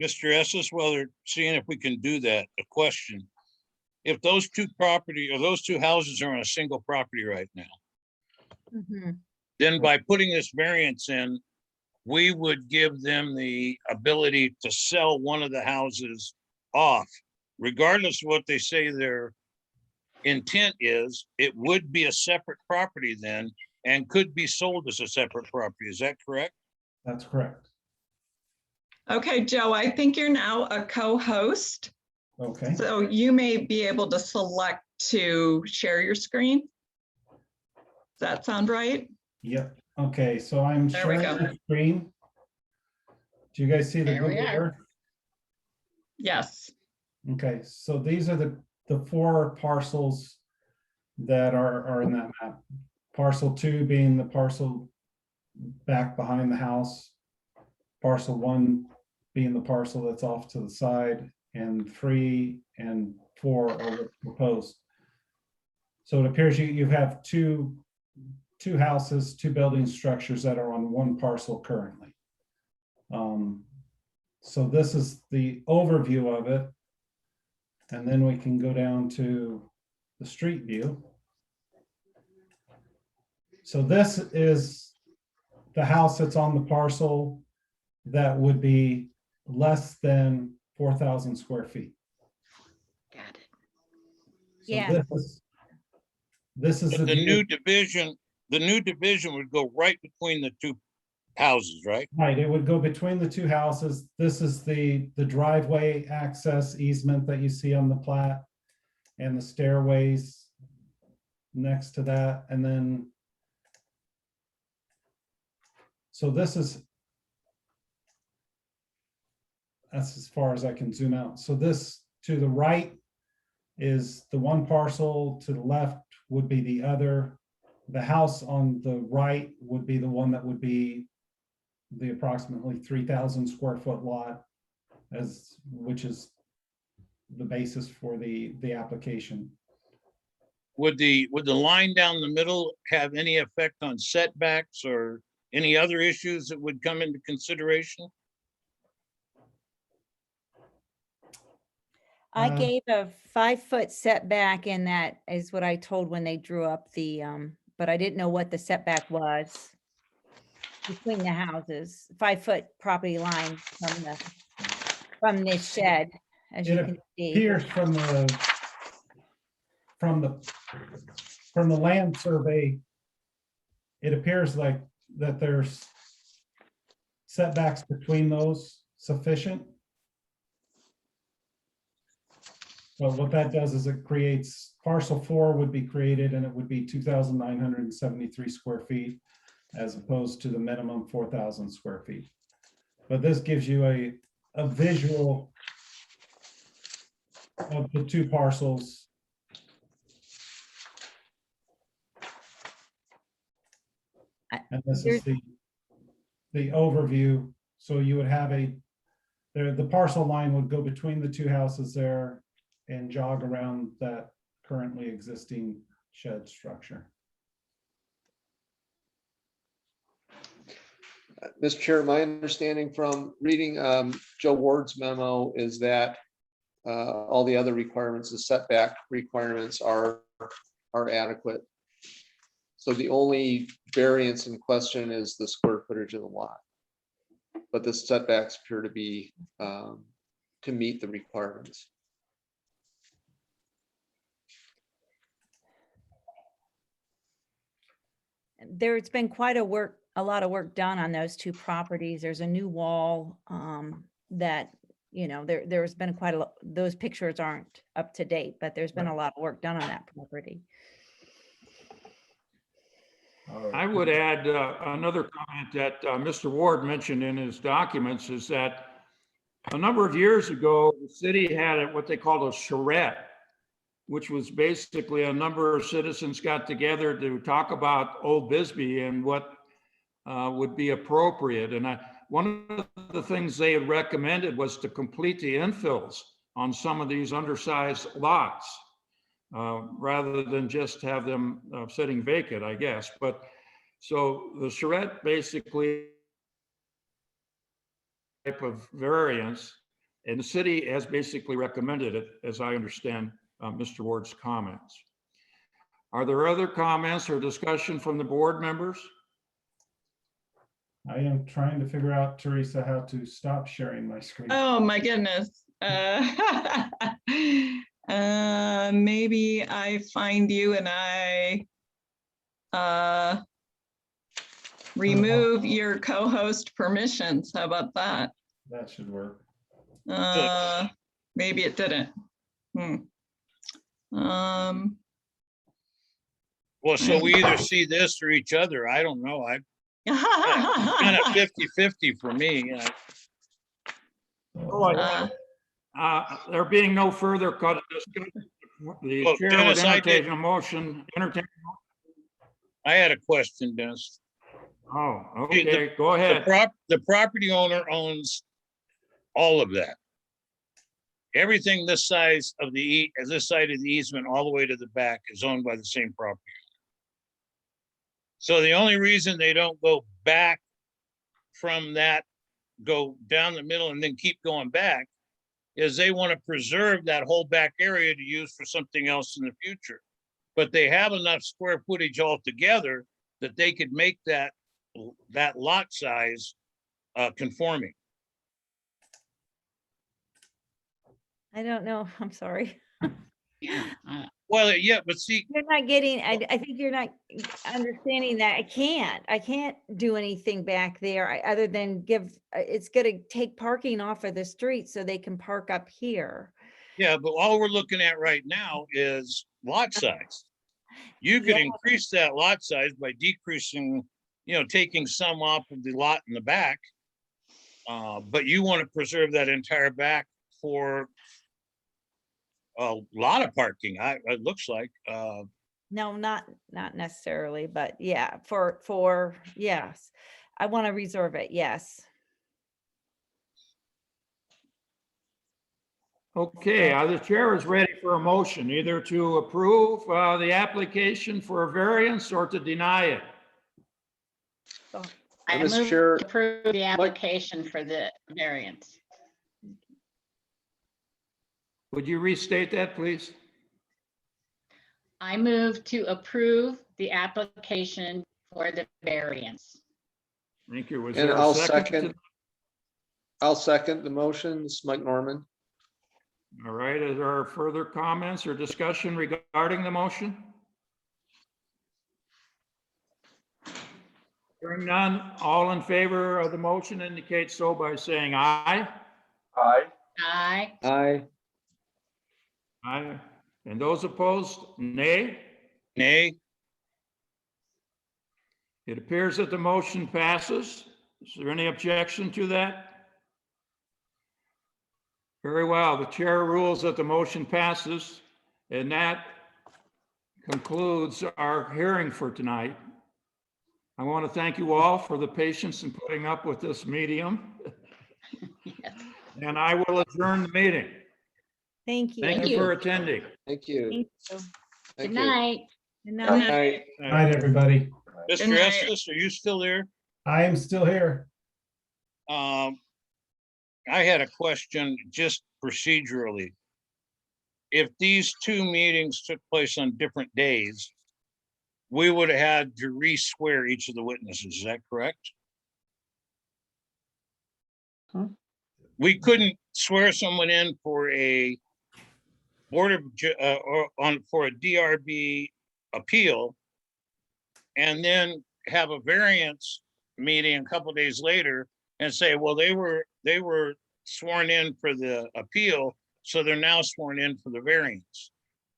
Mr. Estes, well, they're seeing if we can do that. A question. If those two houses are on a single property right now, then by putting this variance in, we would give them the ability to sell one of the houses off, regardless of what they say their intent is. It would be a separate property then and could be sold as a separate property. Is that correct? That's correct. Okay, Joe, I think you're now a co-host. Okay. So you may be able to select to share your screen. Does that sound right? Yep. Okay, so I'm There we sharing go. the screen. Do you guys see the There we Google are. Earth? Yes. Okay, so these are the 4 parcels that are in that map. Parcel 2 being the parcel back behind the house. Parcel 1 being the parcel that's off to the side, and 3 and 4 are what's proposed. So it appears you have two houses, 2 building structures that are on 1 parcel currently. So this is the overview of it. And then we can go down to the street view. So this is the house that's on the parcel that would be less than 4,000 square feet. Got it. So Yeah. This is But the view. new division would go right between the 2 houses, right? Right, it would go between the 2 houses. This is the driveway access easement that you see on the plat, and the stairways next to that. And then, so that's as far as I can zoom out. So this to the right is the 1 parcel, to the left would be the other. The house on the right would be the one that would be the approximately 3,000 square foot lot, which is the basis for the application. Would the line down the middle have any effect on setbacks or any other issues that would come into consideration? I gave a 5-foot setback, and that is what I told when they drew up the, but I didn't know what the setback was between the houses, 5-foot property line from this shed, as you It can see. appears from the land survey, it appears like that there's setbacks between those sufficient. But what that does is it creates, parcel 4 would be created, and it would be 2,973 square feet as opposed to the minimum 4,000 square feet. But this gives you a visual of the 2 parcels. And this is the overview. So you would have the parcel line would go between the 2 houses there and jog around that currently existing shed structure. Mr. Chair, my understanding from reading Joe Ward's memo is that all the other requirements, the setback requirements are adequate. So the only variance in question is the square footage of the lot. But the setbacks appear to be to meet the requirements. There's been quite a lot of work done on those 2 properties. There's a new wall that, there's been quite a lot. Those pictures aren't up to date, but there's been a lot of work done on that property. I would add another comment that Mr. Ward mentioned in his documents is that a number of years ago, the city had what they called a charrette, which was basically a number of citizens got together to talk about Old Bisbee and what would be appropriate. And one of the things they had recommended was to complete the infills on some of these undersized lots, rather than just have them sitting vacant, I guess. But so the charrette basically type of variance, and the city has basically recommended it, as I understand Mr. Ward's comments. Are there other comments or discussion from the board members? I am trying to figure out, Teresa, how to stop sharing my screen. Oh, my goodness. Maybe I find you and I remove your co-host permissions. How about that? That should work. Maybe it didn't. Well, so we either see this or each other. I don't know. Kind of 50-50 for me. There being no further discussion, the Oh, chair Dennis, would I did- entertain a motion. I had a question, Dennis. Oh, See, okay, go ahead. The property owner owns all of that. Everything this size of this side of the easement, all the way to the back, is owned by the same property. So the only reason they don't go back from that, go down the middle and then keep going back, is they want to preserve that whole back area to use for something else in the future. But they have enough square footage altogether that they could make that lot size conforming. I don't know. I'm sorry. Well, yeah, but see, You're not getting, I think you're not understanding that I can't do anything back there other than it's gonna take parking off of the street so they can park up here. yeah, but all we're looking at right now is lot size. You could Yeah. increase that lot size by decreasing, taking some off of the lot in the back. But you want to preserve that entire back for a lot of parking. It looks like. No, not necessarily, but yeah, for yes. I want to reserve it. Yes. Okay, the chair is ready for a motion, either to approve the application for a variance or to deny it. I Mr. move Chair, to approve the application for the variance. Would you restate that, please? I move to approve the application for the variance. Thank you. Was And there a I'll second? second. I'll second the motion. This is Mike Norman. All right, is there further comments or discussion regarding the motion? Hearing none, all in favor of the motion indicate so by saying aye. Aye. Aye. Aye. Aye. And those opposed, nay? Nay. It appears that the motion passes. Is there any objection to that? Very well. The chair rules that the motion passes, and that concludes our hearing for tonight. I want to thank you all for the patience in putting up with this medium. And I will adjourn the meeting. Thank you. Thank you for attending. Thank you. Thank you. Good night. Good Good night. night. Good night, everybody. Mr. night. Estes, are you still there? I am still here. I had a question just procedurally. If these two meetings took place on different days, we would have had to re-swear each of the witnesses. Is that correct? Huh? We couldn't swear someone in for a for a DRB appeal and then have a variance meeting a couple days later and say, well, they were sworn in for the appeal, so they're now sworn in for the variance.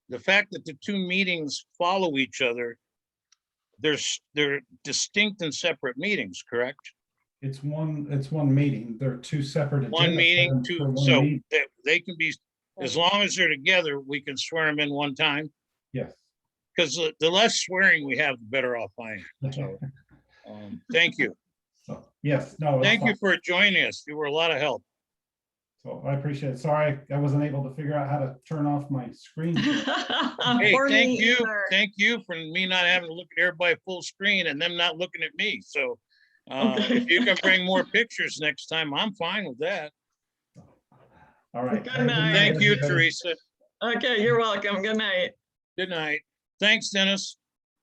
The fact that the two meetings follow each other, they're distinct and separate meetings, correct? It's one meeting. They're two separate. One agenda meeting, items for two, one so meeting. they can be, as long as they're together, we can swear them in one time. Yes. Because the less swearing we have, the better off I am. So, thank you. So, yes, no. it's Thank you fine. for joining us. You were a lot of help. So I appreciate it. Sorry, I wasn't able to figure out how to turn off my screen. Hey, Or thank me you. either. Thank you for me not having to look at everybody full screen and them not looking at me. So Okay. if you can bring more pictures next time, I'm fine with that. All right. Good night. Thank you, everybody. Teresa. Okay, you're welcome. Good night. Good night. Thanks, Dennis.